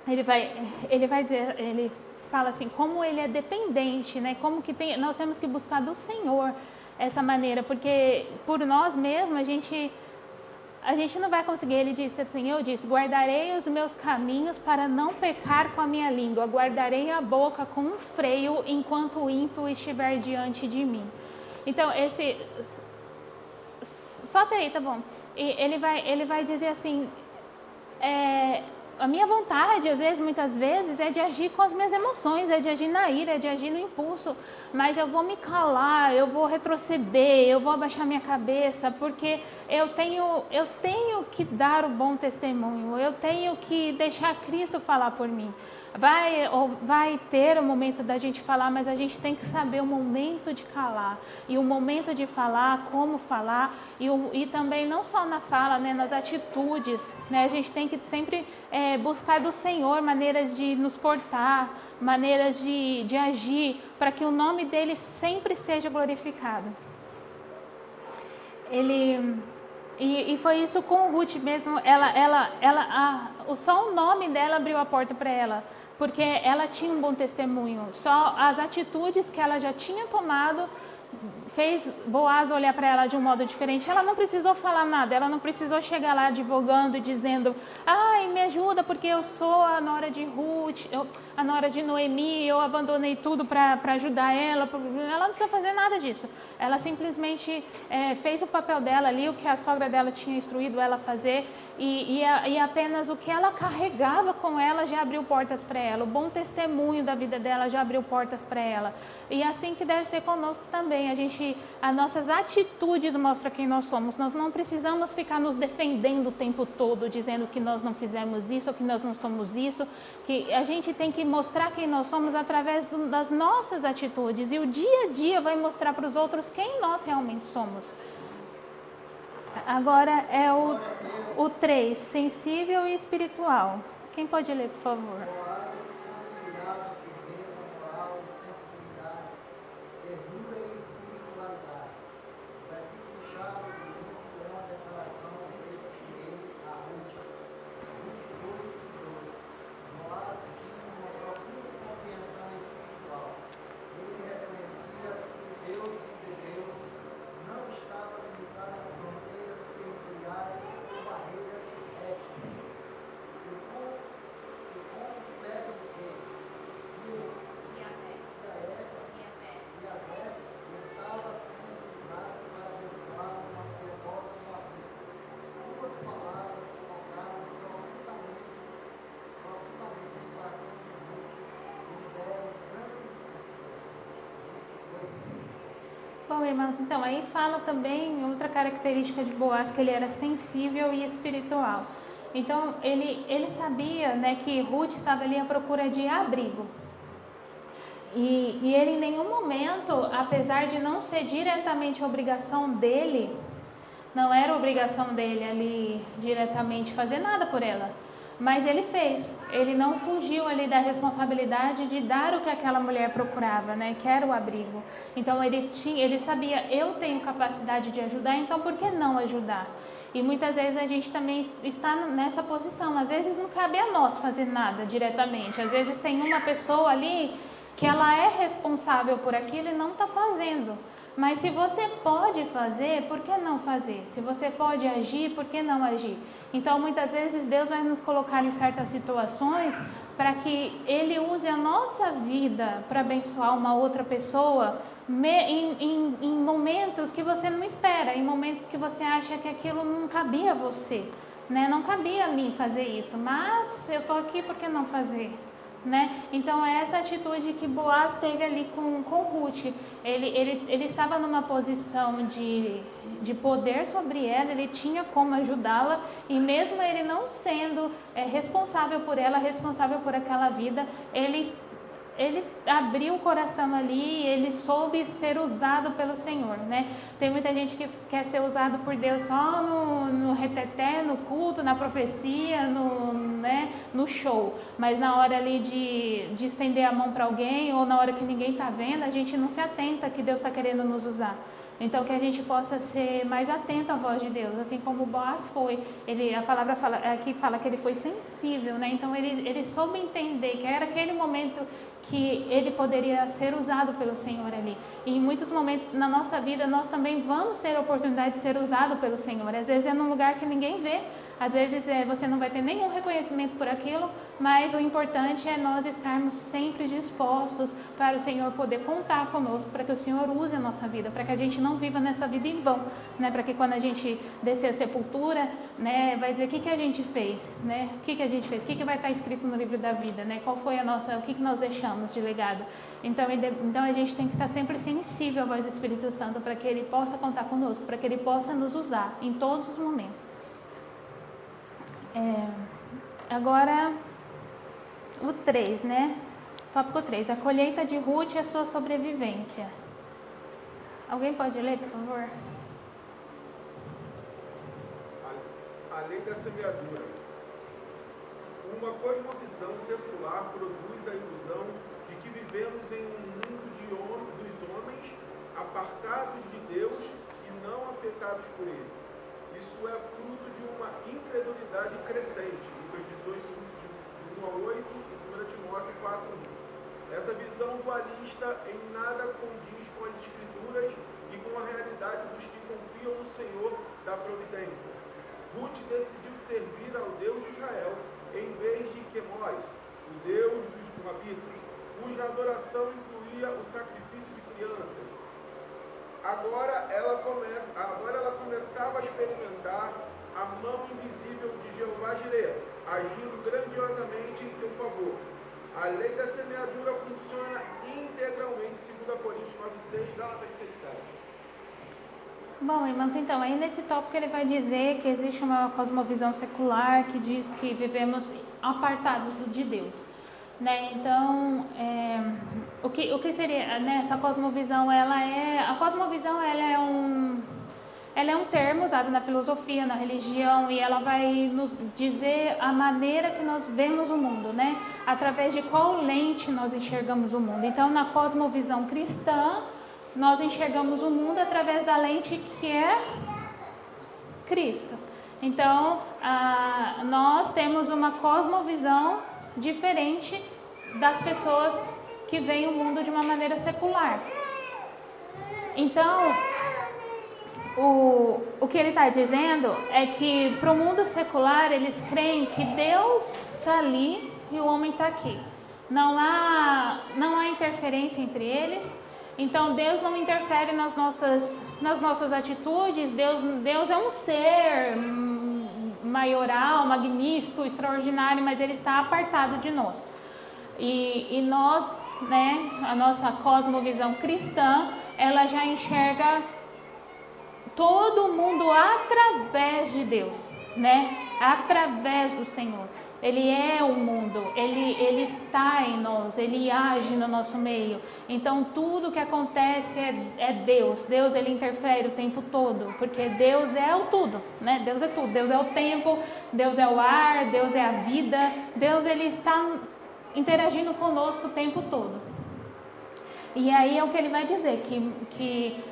S3: ele vai dizer, ele fala assim, como ele é dependente, né? Como que nós temos que buscar do Senhor essa maneira, porque por nós mesmos a gente não vai conseguir. Ele disse assim, eu disse, guardarei os meus caminhos para não pecar com a minha língua, guardarei a boca com um freio enquanto o ímpio estiver diante de mim. Então, só até aí, tá bom. E ele vai dizer assim, a minha vontade, muitas vezes, é de agir com as minhas emoções, é de agir na ira, é de agir no impulso, mas eu vou me calar, eu vou retroceder, eu vou abaixar minha cabeça, porque eu tenho que dar o bom testemunho, eu tenho que deixar Cristo falar por mim. Vai ter o momento da gente falar, mas a gente tem que saber o momento de calar e o momento de falar, como falar e também não só na fala, né, nas atitudes, né, a gente tem que sempre buscar do Senhor maneiras de nos portar, maneiras de agir, para que o nome dele sempre seja glorificado. E foi isso com Ruth mesmo, só o nome dela abriu a porta para ela, porque ela tinha um bom testemunho, só as atitudes que ela já tinha tomado fez Boaz olhar para ela de um modo diferente. Ela não precisou falar nada, ela não precisou chegar lá advogando e dizendo, me ajuda porque eu sou a nora de Ruth, a nora de Noemi, eu abandonei tudo para ajudar ela. Ela não precisa fazer nada disso. Ela simplesmente fez o papel dela ali, o que a sogra dela tinha instruído ela a fazer, e apenas o que ela carregava com ela já abriu portas para ela. O bom testemunho da vida dela já abriu portas para ela. E assim que deve ser conosco também. As nossas atitudes mostram quem nós somos. Nós não precisamos ficar nos defendendo o tempo todo, dizendo que nós não fizemos isso, ou que nós não somos isso. Que a gente tem que mostrar quem nós somos através das nossas atitudes. E o dia a dia vai mostrar para os outros quem nós realmente somos. Agora é o 3, sensível e espiritual. Quem pode ler, por favor? Bom, irmãos, então aí fala também outra característica de Boaz, que ele era sensível e espiritual. Então ele sabia, né, que Ruth estava ali à procura de abrigo. E ele em nenhum momento, apesar de não ser diretamente obrigação dele, não era obrigação dele ali diretamente fazer nada por ela. Mas ele fez, ele não fugiu ali da responsabilidade de dar o que aquela mulher procurava, né, que era o abrigo. Então ele sabia, eu tenho capacidade de ajudar, então por que não ajudar? E muitas vezes a gente também está nessa posição, às vezes não cabe a nós fazer nada diretamente, às vezes tem uma pessoa ali que ela é responsável por aquilo e não está fazendo. Mas se você pode fazer, por que não fazer? Se você pode agir, por que não agir? Então, muitas vezes, Deus vai nos colocar em certas situações para que Ele use a nossa vida para abençoar uma outra pessoa em momentos que você não espera, em momentos que você acha que aquilo não cabia a você, né? Não cabia a mim fazer isso, mas eu estou aqui, por que não fazer? Né? Então é essa atitude que Boaz teve ali com Ruth. Ele estava numa posição de poder sobre ela, ele tinha como ajudá-la, e mesmo ele não sendo responsável por ela, responsável por aquela vida, ele abriu o coração ali, ele soube ser usado pelo Senhor, né? Tem muita gente que quer ser usado por Deus só no reteté, no culto, na profecia, no show, mas na hora ali de estender a mão para alguém, ou na hora que ninguém está vendo, a gente não se atenta que Deus está querendo nos usar. Então que a gente possa ser mais atento à voz de Deus, assim como Boaz foi. A palavra aqui fala que ele foi sensível, né? Então ele soube entender que era aquele momento que ele poderia ser usado pelo Senhor ali. E em muitos momentos na nossa vida nós também vamos ter a oportunidade de ser usado pelo Senhor. Às vezes é num lugar que ninguém vê, às vezes você não vai ter nenhum reconhecimento por aquilo, mas o importante é nós estarmos sempre dispostos para o Senhor poder contar conosco, para que o Senhor use a nossa vida, para que a gente não viva nessa vida em vão, né? Para que quando a gente descer a sepultura, né, vai dizer o que a gente fez, né? O que a gente fez, o que vai estar escrito no livro da vida, né? Qual foi o que nós deixamos de legado. Então a gente tem que estar sempre sensível à voz do Espírito Santo, para que Ele possa contar conosco, para que Ele possa nos usar em todos os momentos. Agora o 3, né? Tópico 3, a colheita de Ruth e a sua sobrevivência. Alguém pode ler, por favor?
S4: A lei da semeadura. Uma cosmovisão secular produz a ilusão de que vivemos em um mundo dos homens apartados de Deus e não afetados por Ele. Isso é fruto de uma incredulidade crescente. Lucas 18, de 1 a 8 e 1 Timóteo 4, 1. Essa visão dualista em nada condiz com as Escrituras e com a realidade dos que confiam no Senhor da providência. Ruth decidiu servir ao Deus de Israel em vez de Quemós, o Deus dos Moabitas, cuja adoração incluía o sacrifício de crianças. Agora ela começava a experimentar a mão invisível de Jeová Jireh, agindo grandiosamente em seu favor. A lei da semeadura funciona integralmente, 2 Coríntios 9,6, Gálatas 6,7.
S3: Bom, irmãos, então, aí nesse tópico ele vai dizer que existe uma cosmovisão secular que diz que vivemos apartados de Deus. Né? Então, o que seria, né, essa cosmovisão? A cosmovisão é um termo usado na filosofia, na religião, e ela vai nos dizer a maneira que nós vemos o mundo, né? Através de qual lente nós enxergamos o mundo. Então, na cosmovisão cristã, nós enxergamos o mundo através da lente que é Cristo. Então, nós temos uma cosmovisão diferente das pessoas que veem o mundo de uma maneira secular. Então, o que ele está dizendo é que para o mundo secular eles creem que Deus está ali e o homem está aqui. Não há interferência entre eles. Então Deus não interfere nas nossas atitudes. Deus é um ser maioral, magnífico, extraordinário, mas ele está apartado de nós. E nós, né, a nossa cosmovisão cristã, ela já enxerga todo mundo através de Deus, né? Através do Senhor. Ele é o mundo, ele está em nós, ele age no nosso meio. Então tudo que acontece é Deus. Deus, ele interfere o tempo todo, porque Deus é o tudo, né? Deus é tudo. Deus é o tempo, Deus é o ar, Deus é a vida. Deus, ele está interagindo conosco o tempo todo. E aí é o que ele vai dizer, que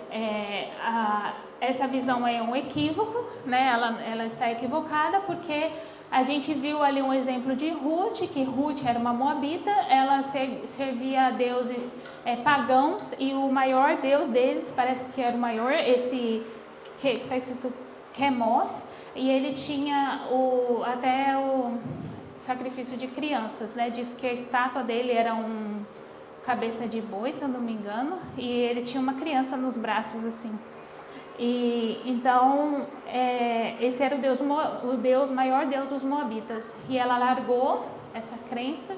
S3: essa visão é um equívoco, né? Ela está equivocada porque A gente viu ali um exemplo de Ruth, que Ruth era uma moabita, ela servia a deuses pagãos, e o maior deus deles, parece que era o maior, esse que está escrito Quemos, e ele tinha até o sacrifício de crianças, né? Diz que a estátua dele era um cabeça de boi, se eu não me engano, e ele tinha uma criança nos braços assim. E então esse era o maior deus dos moabitas, e ela largou essa crença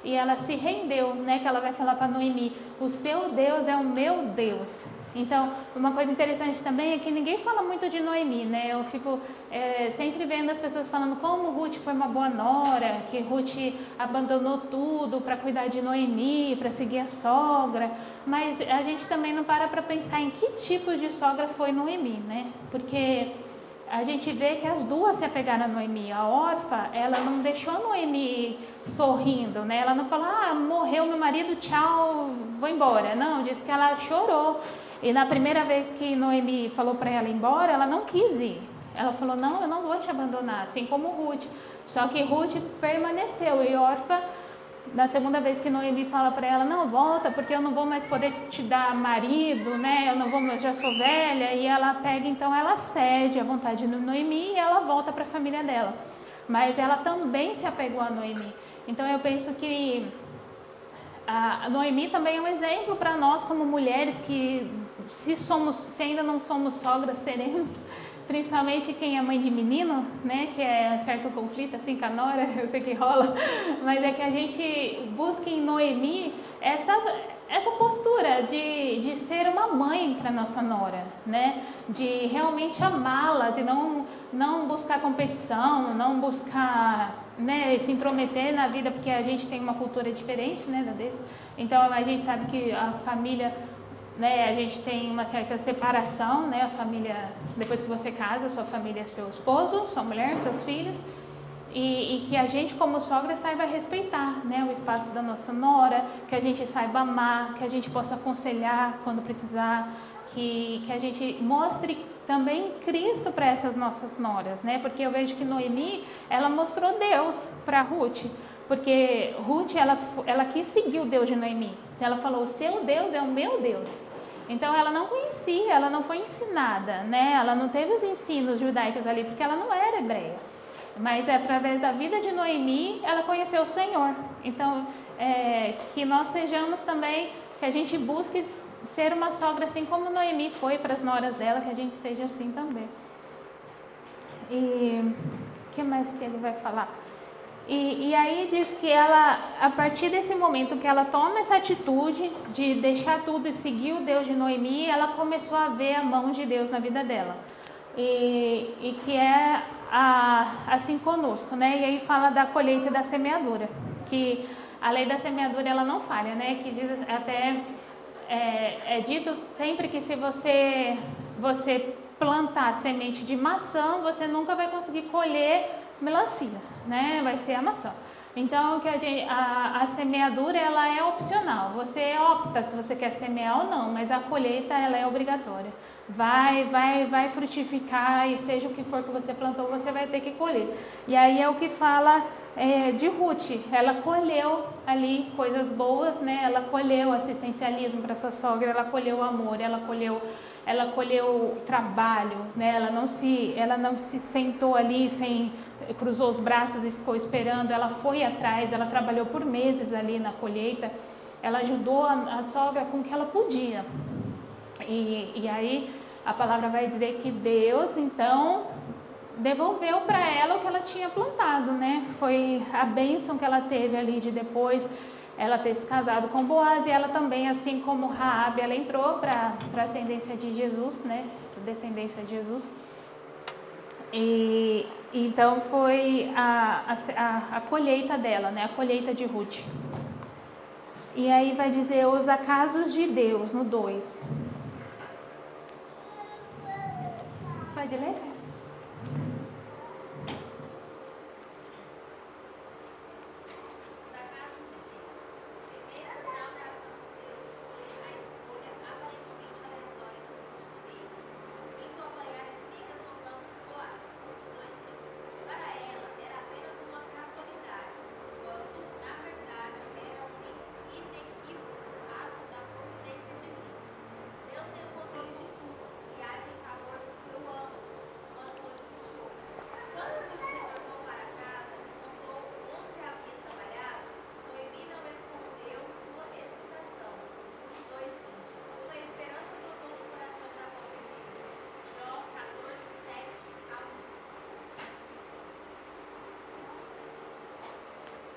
S3: e ela se rendeu, né? Que ela vai falar para Noemi: o seu Deus é o meu Deus. Então, uma coisa interessante também é que ninguém fala muito de Noemi, né? Eu fico sempre vendo as pessoas falando como Ruth foi uma boa nora, que Ruth abandonou tudo para cuidar de Noemi, para seguir a sogra. Mas a gente também não para pensar em que tipo de sogra foi Noemi, né? Porque a gente vê que as duas se apegaram a Noemi. A Orfa, ela não deixou Noemi sorrindo, né? Ela não falou: morreu meu marido, tchau, vou embora. Não, disse que ela chorou. E na primeira vez que Noemi falou para ela ir embora, ela não quis ir. Ela falou: não, eu não vou te abandonar, assim como Ruth. Só que Ruth permaneceu, e Orfa, na segunda vez que Noemi fala para ela: não, volta, porque eu não vou mais poder te dar marido, né? Eu não vou, eu já sou velha. E ela pega, então ela cede à vontade de Noemi e ela volta para a família dela. Mas ela também se apegou a Noemi. Então eu penso que a Noemi também é um exemplo para nós como mulheres, que se ainda não somos sogras, seremos, principalmente quem é mãe de menino, né, que é certo conflito assim com a nora, eu sei que rola, mas é que a gente busca em Noemi essa postura de ser uma mãe para nossa nora, né, de realmente amá-las e não buscar competição, não buscar, né, se intrometer na vida, porque a gente tem uma cultura diferente, né, da deles. Então a gente sabe que a família, né, a gente tem uma certa separação, né, a família, depois que você casa, sua família é seu esposo, sua mulher, seus filhos, e que a gente como sogra saiba respeitar, né, o espaço da nossa nora, que a gente saiba amar, que a gente possa aconselhar quando precisar, que a gente mostre também Cristo para essas nossas noras, né? Porque eu vejo que Noemi, ela mostrou Deus para Ruth, porque Ruth, ela quis seguir o Deus de Noemi. Ela falou: o seu Deus é o meu Deus. Então ela não conhecia, ela não foi ensinada, né? Ela não teve os ensinos judaicos ali, porque ela não era hebreia. Mas através da vida de Noemi, ela conheceu o Senhor. Então, que nós sejamos também, que a gente busque ser uma sogra assim como Noemi foi para as noras dela, que a gente seja assim também. E o que mais que ele vai falar? E aí diz que ela, a partir desse momento que ela toma essa atitude de deixar tudo e seguir o Deus de Noemi, ela começou a ver a mão de Deus na vida dela. E que é assim conosco, né? E aí fala da colheita e da semeadura, que a lei da semeadura ela não falha, né? Que diz até é dito sempre que se você plantar semente de maçã, você nunca vai conseguir colher melancia, né? Vai ser a maçã. Então que a semeadura ela é opcional. Você opta se você quer semear ou não, mas a colheita ela é obrigatória. Vai frutificar, e seja o que for que você plantou, você vai ter que colher. E aí é o que fala de Ruth. Ela colheu ali coisas boas, né? Ela colheu assistencialismo para sua sogra, ela colheu amor, ela colheu trabalho, né? Ela não se sentou ali, cruzou os braços e ficou esperando. Ela foi atrás, ela trabalhou por meses ali na colheita. Ela ajudou a sogra com o que ela podia. E aí a palavra vai dizer que Deus então devolveu para ela o que ela tinha plantado, né? Foi a bênção que ela teve ali de depois ela ter se casado com Boaz, e ela também, assim como Raabe, ela entrou para a ascendência de Jesus, né? Para a descendência de Jesus. E então foi a colheita dela, né? A colheita de Ruth. E aí vai dizer os acasos de Deus, no 2. Você pode ler?
S5: Para ela, era apenas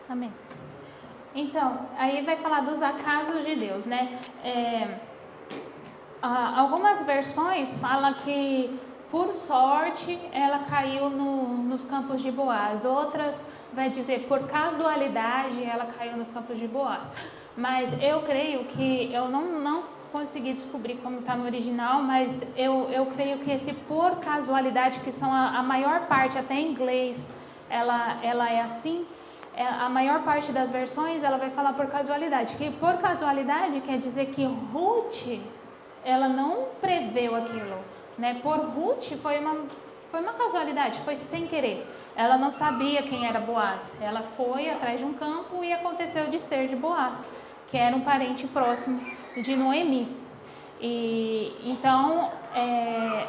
S3: Amém. Então, aí vai falar dos acasos de Deus, né? Algumas versões falam que, por sorte, ela caiu nos campos de Boaz. Outras vai dizer, por casualidade, ela caiu nos campos de Boaz. Mas eu creio que, eu não consegui descobrir como está no original, mas eu creio que esse por casualidade, que são a maior parte, até em inglês, ela é assim. A maior parte das versões, ela vai falar por casualidade. Que por casualidade quer dizer que Ruth, ela não preveu aquilo, né? Por Ruth foi uma casualidade, foi sem querer. Ela não sabia quem era Boaz. Ela foi atrás de um campo e aconteceu de ser de Boaz, que era um parente próximo de Noemi. Então,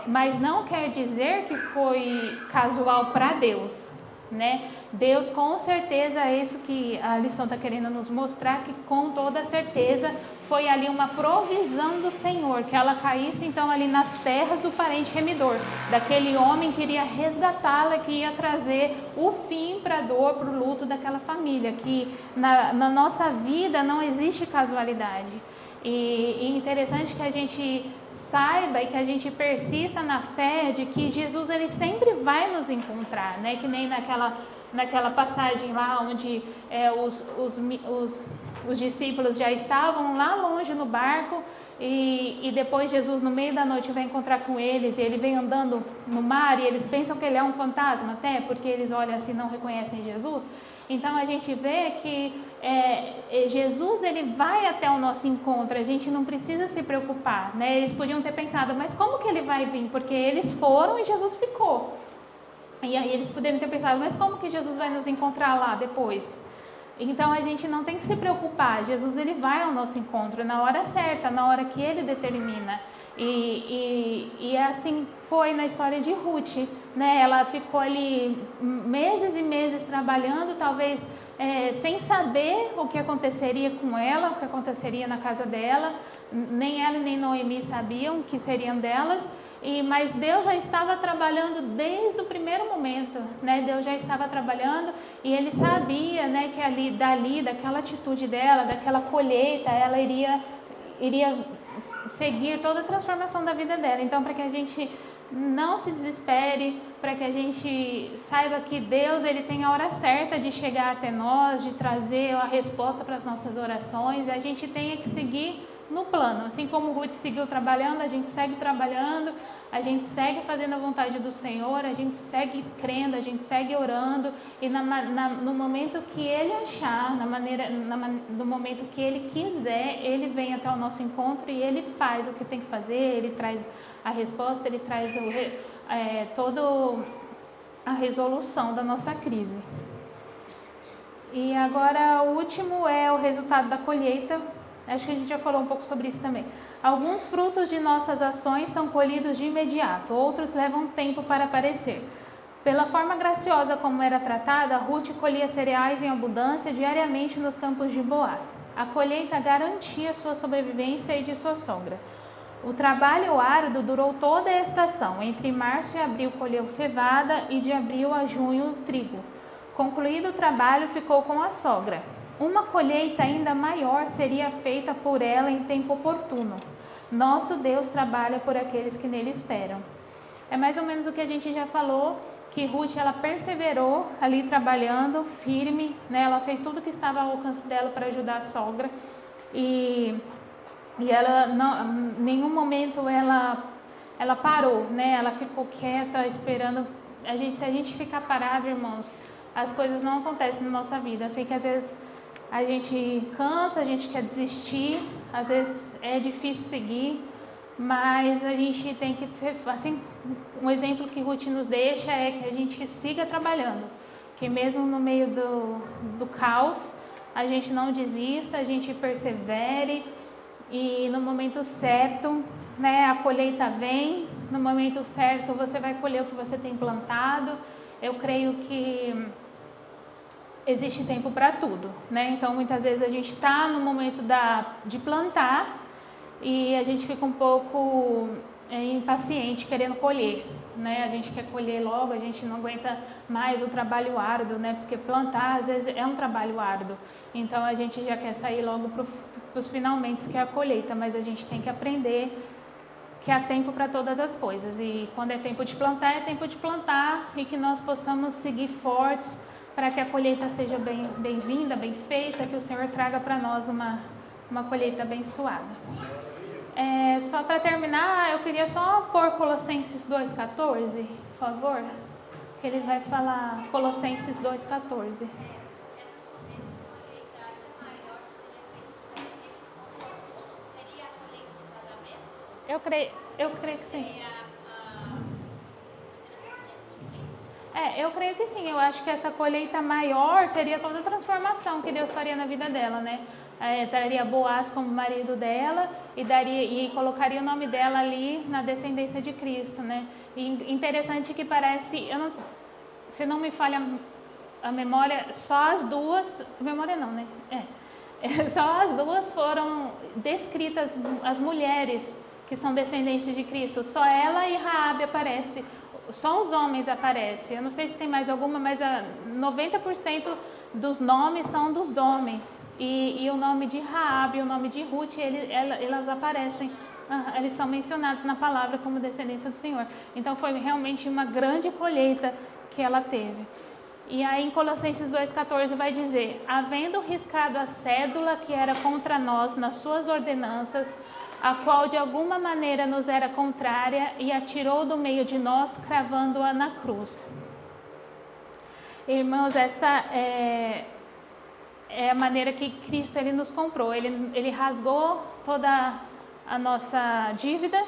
S3: mas não quer dizer que foi casual para Deus, né? Deus, com certeza, é isso que a lição está querendo nos mostrar, que com toda certeza foi ali uma provisão do Senhor, que ela caísse então ali nas terras do parente remidor, daquele homem que iria resgatá-la, que ia trazer o fim para a dor, para o luto daquela família, que na nossa vida não existe casualidade. E interessante que a gente saiba e que a gente persista na fé de que Jesus, ele sempre vai nos encontrar, né? Que nem naquela passagem lá onde os discípulos já estavam lá longe no barco e depois Jesus no meio da noite vai encontrar com eles e ele vem andando no mar e eles pensam que ele é um fantasma até, porque eles olham assim e não reconhecem Jesus. Então a gente vê que Jesus, ele vai até o nosso encontro, a gente não precisa se preocupar, né? Eles podiam ter pensado, mas como que ele vai vir? Porque eles foram e Jesus ficou. E aí eles poderiam ter pensado, mas como que Jesus vai nos encontrar lá depois? Então a gente não tem que se preocupar, Jesus, ele vai ao nosso encontro na hora certa, na hora que ele determina. E assim foi na história de Ruth, né? Ela ficou ali meses e meses trabalhando, talvez sem saber o que aconteceria com ela, o que aconteceria na casa dela. Nem ela nem Noemi sabiam que seriam delas. Mas Deus já estava trabalhando desde o primeiro momento, né? Deus já estava trabalhando e Ele sabia, né, que daquela atitude dela, daquela colheita, ela iria seguir toda a transformação da vida dela. Então, para que a gente não se desespere, para que a gente saiba que Deus, ele tem a hora certa de chegar até nós, de trazer a resposta para as nossas orações, a gente tem que seguir no plano. Assim como o Ruth seguiu trabalhando, a gente segue trabalhando, a gente segue fazendo a vontade do Senhor, a gente segue crendo, a gente segue orando, e no momento que Ele achar, no momento que Ele quiser, Ele vem até o nosso encontro e Ele faz o que tem que fazer, Ele traz a resposta, Ele traz toda a resolução da nossa crise. E agora o último é o resultado da colheita. Acho que a gente já falou um pouco sobre isso também. Alguns frutos de nossas ações são colhidos de imediato, outros levam tempo para aparecer. Pela forma graciosa como era tratada, Ruth colhia cereais em abundância diariamente nos campos de Boaz. A colheita garantia sua sobrevivência e de sua sogra. O trabalho árduo durou toda a estação. Entre março e abril colheu cevada e de abril a junho trigo. Concluído o trabalho, ficou com a sogra. Uma colheita ainda maior seria feita por ela em tempo oportuno. Nosso Deus trabalha por aqueles que nele esperam. É mais ou menos o que a gente já falou, que Ruth, ela perseverou ali trabalhando, firme, né? Ela fez tudo que estava ao alcance dela para ajudar a sogra. E ela, não, em nenhum momento ela parou, né? Ela ficou quieta, esperando. Se a gente ficar parado, irmãos, as coisas não acontecem na nossa vida. Eu sei que às vezes a gente cansa, a gente quer desistir, às vezes é difícil seguir, mas a gente tem que ser, assim, um exemplo que Ruth nos deixa é que a gente siga trabalhando, que mesmo no meio do caos, a gente não desista, a gente persevere e no momento certo, né, a colheita vem, no momento certo você vai colher o que você tem plantado. Eu creio que existe tempo para tudo, né? Então, muitas vezes a gente está no momento de plantar e a gente fica um pouco impaciente, querendo colher, né? A gente quer colher logo, a gente não aguenta mais o trabalho árduo, né? Porque plantar às vezes é um trabalho árduo. Então a gente já quer sair logo para os finalmente, que é a colheita, mas a gente tem que aprender que há tempo para todas as coisas. E quando é tempo de plantar, é tempo de plantar, e que nós possamos seguir fortes para que a colheita seja bem-vinda, bem feita, que o Senhor traga para nós uma colheita abençoada. Só para terminar, eu queria só pôr Colossenses 2,14, por favor, que ele vai falar Colossenses 2,14. Eu creio que sim. Eu creio que sim. Eu acho que essa colheita maior seria toda a transformação que Deus faria na vida dela, né? Traria Boaz como marido dela e colocaria o nome dela ali na descendência de Cristo, né? E interessante que parece, se não me falha a memória, só as duas, memória não, né? Só as duas foram descritas, as mulheres que são descendentes de Cristo. Só ela e Raabe aparece. Só os homens aparecem. Eu não sei se tem mais alguma, mas 90% dos nomes são dos homens. E o nome de Raabe e o nome de Ruth, elas aparecem. Eles são mencionados na palavra como descendência do Senhor. Então foi realmente uma grande colheita que ela teve. E aí em Colossenses 2,14 vai dizer: havendo riscado a cédula que era contra nós nas suas ordenanças, a qual de alguma maneira nos era contrária, e a tirou do meio de nós, cravando-a na cruz. Irmãos, essa é a maneira que Cristo ele nos comprou. Ele rasgou toda a nossa dívida,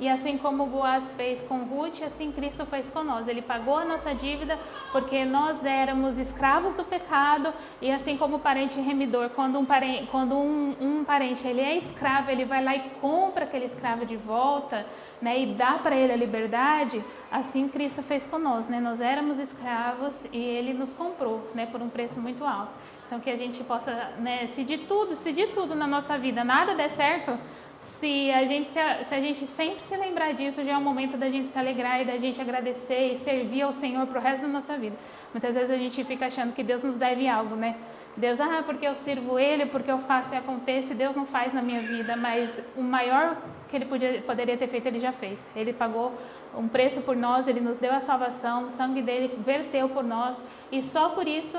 S3: e assim como Boaz fez com Ruth, assim Cristo fez com nós. Ele pagou a nossa dívida porque nós éramos escravos do pecado, e assim como o parente remidor, quando um parente ele é escravo, ele vai lá e compra aquele escravo de volta, né, e dá para ele a liberdade. Assim Cristo fez com nós, né? Nós éramos escravos e ele nos comprou, né, por um preço muito alto. Então que a gente possa, né, se de tudo na nossa vida nada der certo, se a gente sempre se lembrar disso, já é o momento da gente se alegrar e da gente agradecer e servir ao Senhor para o resto da nossa vida. Muitas vezes a gente fica achando que Deus nos deve algo, né? Deus, porque eu sirvo Ele, porque eu faço e acontece, Deus não faz na minha vida, mas o maior que Ele poderia ter feito, Ele já fez. Ele pagou um preço por nós, Ele nos deu a salvação, o sangue dele verteu por nós, e só por isso,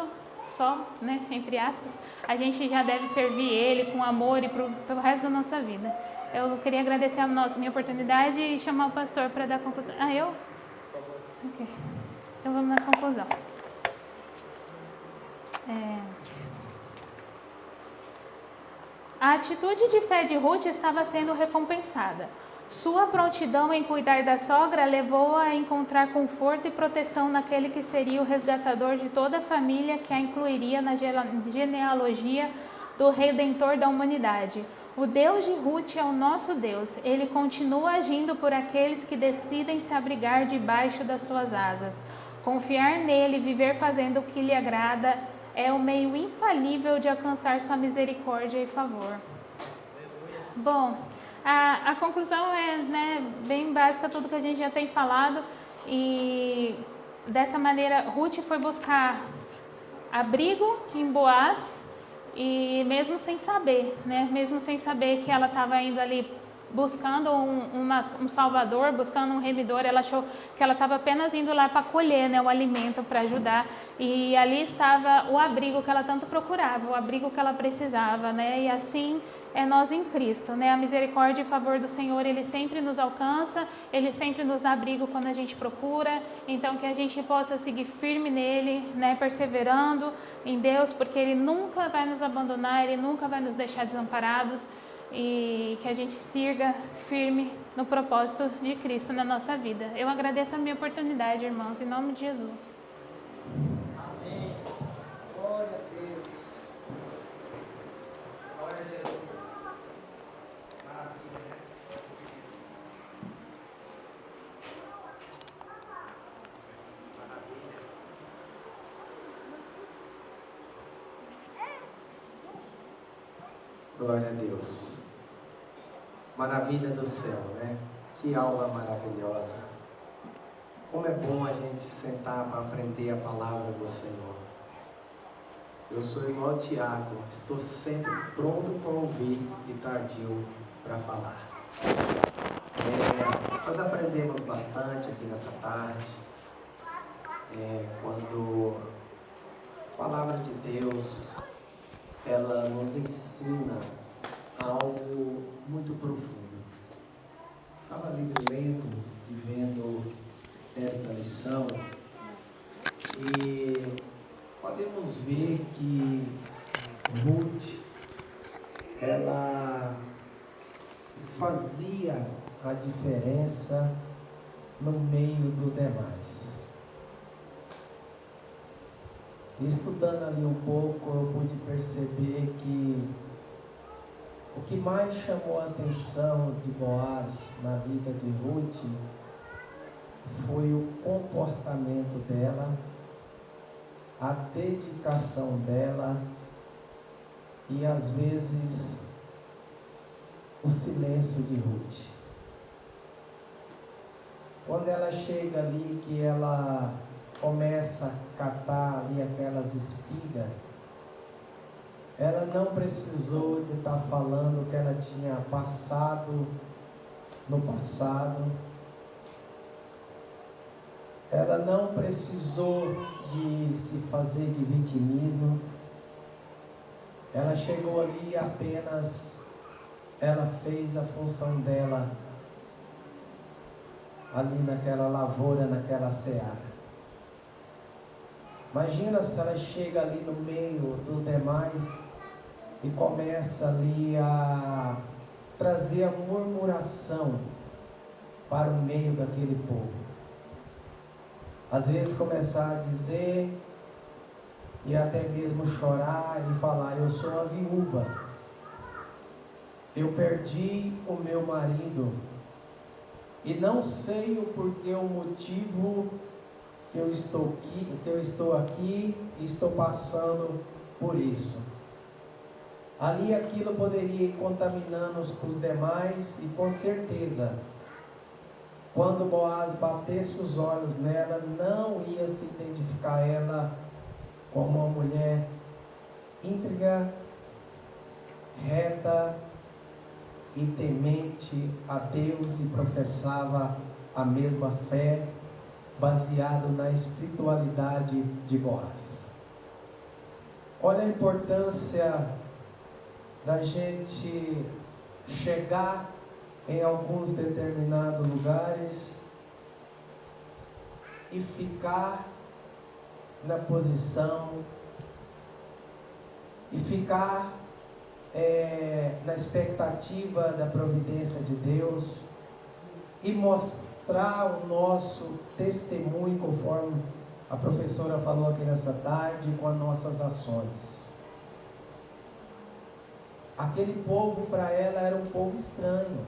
S3: né, entre aspas, a gente já deve servir Ele com amor e pelo resto da nossa vida. Eu queria agradecer a minha oportunidade e chamar o pastor para dar a conclusão. Eu? Ok. Então vamos na conclusão. A atitude de fé de Ruth estava sendo recompensada. Sua prontidão em cuidar da sogra levou-a a encontrar conforto e proteção naquele que seria o resgatador de toda a família, que a incluiria na genealogia do Redentor da humanidade. O Deus de Ruth é o nosso Deus. Ele continua agindo por aqueles que decidem se abrigar debaixo das suas asas. Confiar nele e viver fazendo o que lhe agrada é o meio infalível de alcançar sua misericórdia e favor. Bom, a conclusão é, né, bem básica, tudo que a gente já tem falado. E dessa maneira, Ruth foi buscar abrigo em Boaz. E mesmo sem saber, né? Mesmo sem saber que ela estava indo ali buscando um salvador, buscando um remidor, ela achou que ela estava apenas indo lá para colher, né, o alimento para ajudar. E ali estava o abrigo que ela tanto procurava, o abrigo que ela precisava, né? E assim é nós em Cristo, né? A misericórdia e favor do Senhor, Ele sempre nos alcança, Ele sempre nos dá abrigo quando a gente procura. Então que a gente possa seguir firme nele, né? Perseverando em Deus, porque Ele nunca vai nos abandonar, Ele nunca vai nos deixar desamparados, e que a gente siga firme no propósito de Cristo na nossa vida. Eu agradeço a minha oportunidade, irmãos, em nome de Jesus.
S5: Amém. Glória a Deus. Glória a Jesus. Maravilha. Glória a Deus. Maravilha do céu, né? Que aula maravilhosa. Como é bom a gente sentar para aprender a palavra do Senhor. Eu sou igual Tiago, estou sempre pronto para ouvir e tardio para falar. Nós aprendemos bastante aqui nessa tarde, quando a palavra de Deus, ela nos ensina algo muito profundo. Estava ali lendo e vendo esta lição e podemos ver que Ruth, ela fazia a diferença no meio dos demais. E estudando ali um pouco, eu pude perceber que o que mais chamou a atenção de Boaz na vida de Ruth foi o comportamento dela, a dedicação dela e às vezes o silêncio de Ruth. Quando ela chega ali, que ela começa a catar ali aquelas espigas, ela não precisou de estar falando o que ela tinha passado no passado. Ela não precisou de se fazer de vitimismo. Ela chegou ali apenas, ela fez a função dela ali naquela lavoura, naquela seara. Imagina se ela chega ali no meio dos demais e começa ali a trazer a murmuração para o meio daquele povo. Às vezes começar a dizer e até mesmo chorar e falar: eu sou uma viúva, eu perdi o meu marido e não sei o porquê, o motivo que eu estou aqui e estou passando por isso. Ali aquilo poderia ir contaminando os demais, e com certeza, quando Boaz batesse os olhos nela, não ia se identificar ela como uma mulher íntegra, reta e temente a Deus, e professava a mesma fé, baseado na espiritualidade de Boaz. Olha a importância da gente chegar em alguns determinados lugares e ficar na posição e ficar na expectativa da providência de Deus e mostrar o nosso testemunho, conforme a professora falou aqui nessa tarde, com as nossas ações. Aquele povo para ela era um povo estranho.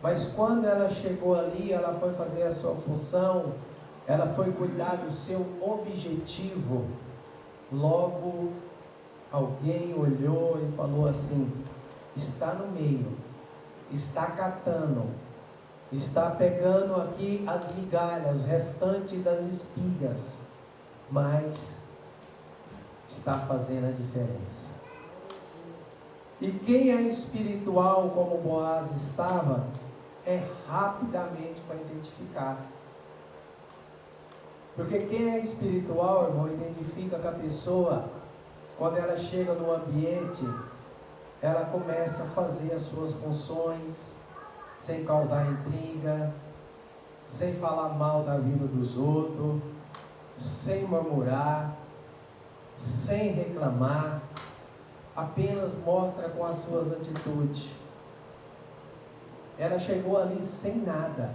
S5: Mas quando ela chegou ali, ela foi fazer a sua função, ela foi cuidar do seu objetivo. Logo, alguém olhou e falou assim: está no meio, está catando, está pegando aqui as migalhas, os restantes das espigas, mas está fazendo a diferença. E quem é espiritual como Boaz estava, é rapidamente para identificar. Porque quem é espiritual, irmão, identifica que a pessoa, quando ela chega no ambiente, ela começa a fazer as suas funções, sem causar intriga, sem falar mal da vida dos outros, sem murmurar, sem reclamar, apenas mostra com as suas atitudes. Ela chegou ali sem nada.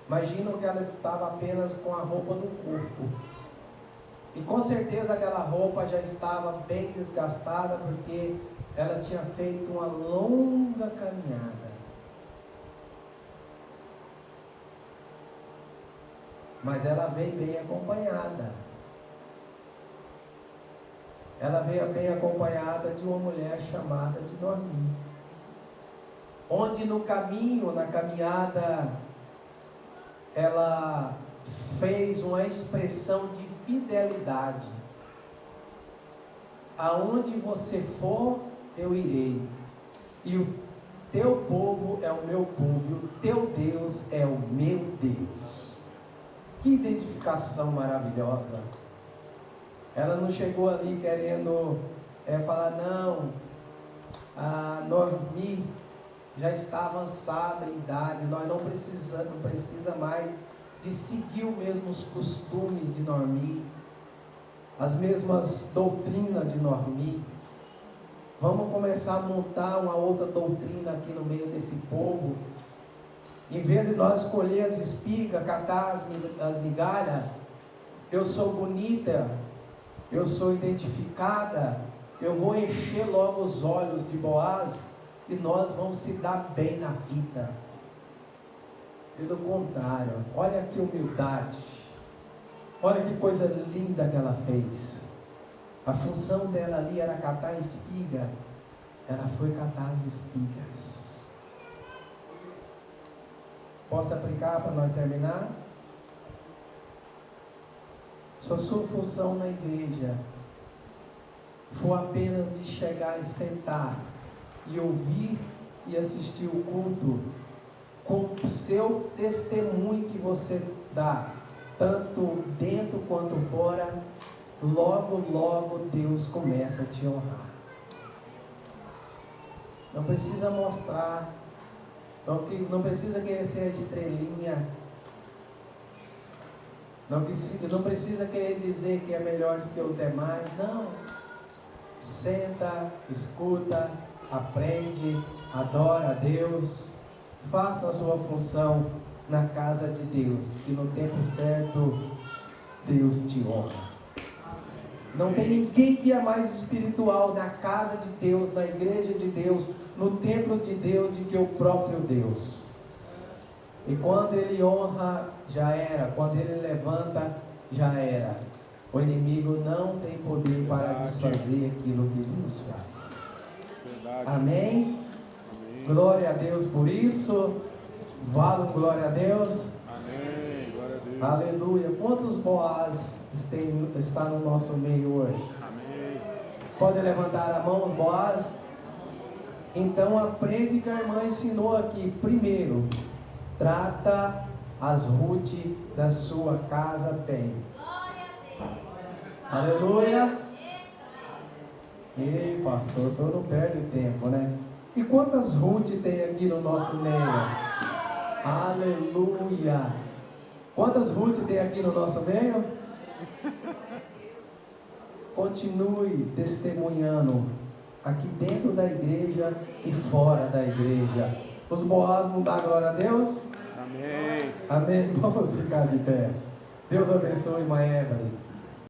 S5: Imagina que ela estava apenas com a roupa do corpo. E com certeza aquela roupa já estava bem desgastada, porque ela tinha feito uma longa caminhada. Mas ela veio bem acompanhada. Ela veio bem acompanhada de uma mulher chamada de Noemi. onde no caminho, na caminhada, ela fez uma expressão de fidelidade. Aonde você for, eu irei, e o teu povo é o meu povo, e o teu Deus é o meu Deus. Que identificação maravilhosa. Ela não chegou ali querendo falar, não, a Noemi já está avançada em idade, nós não precisa mais de seguir os mesmos costumes de Noemi, as mesmas doutrinas de Noemi. Vamos começar a montar uma outra doutrina aqui no meio desse povo. Em vez de nós escolher as espigas, catar as migalhas, eu sou bonita, eu sou identificada, eu vou encher logo os olhos de Boaz e nós vamos se dar bem na vida. Pelo contrário, olha que humildade, olha que coisa linda que ela fez. A função dela ali era catar a espiga, ela foi catar as espigas. Posso aplicar para nós terminar? Se a sua função na igreja for apenas de chegar e sentar e ouvir e assistir o culto, com o seu testemunho que você dá, tanto dentro quanto fora, logo Deus começa a te honrar. Não precisa mostrar, não precisa querer ser a estrelinha, não precisa querer dizer que é melhor do que os demais. Não. Senta, escuta, aprende, adora a Deus, faça a sua função na casa de Deus, que no tempo certo Deus te honra. Não tem ninguém que é mais espiritual na casa de Deus, na igreja de Deus, no templo de Deus, do que o próprio Deus. E quando Ele honra, já era. Quando Ele levanta, já era. O inimigo não tem poder para desfazer aquilo que Deus faz. Amém? Glória a Deus por isso. Vale glória a Deus.
S4: Amém. Glória a Deus.
S5: Aleluia. Quantos Boaz está no nosso meio hoje?
S4: Amém.
S5: Pode levantar a mão os Boaz? Então aprende que a irmã ensinou aqui. Primeiro, trata as Ruth da sua casa bem. Aleluia. Ei, pastor, o senhor não perde tempo, né? E quantas Ruth tem aqui no nosso meio? Aleluia. Quantas Ruth tem aqui no nosso meio? Continue testemunhando aqui dentro da igreja e fora da igreja. Os Boaz não dão glória a Deus?
S4: Amém.
S5: Amém. Vamos ficar de pé. Deus abençoe, irmã Evelyn.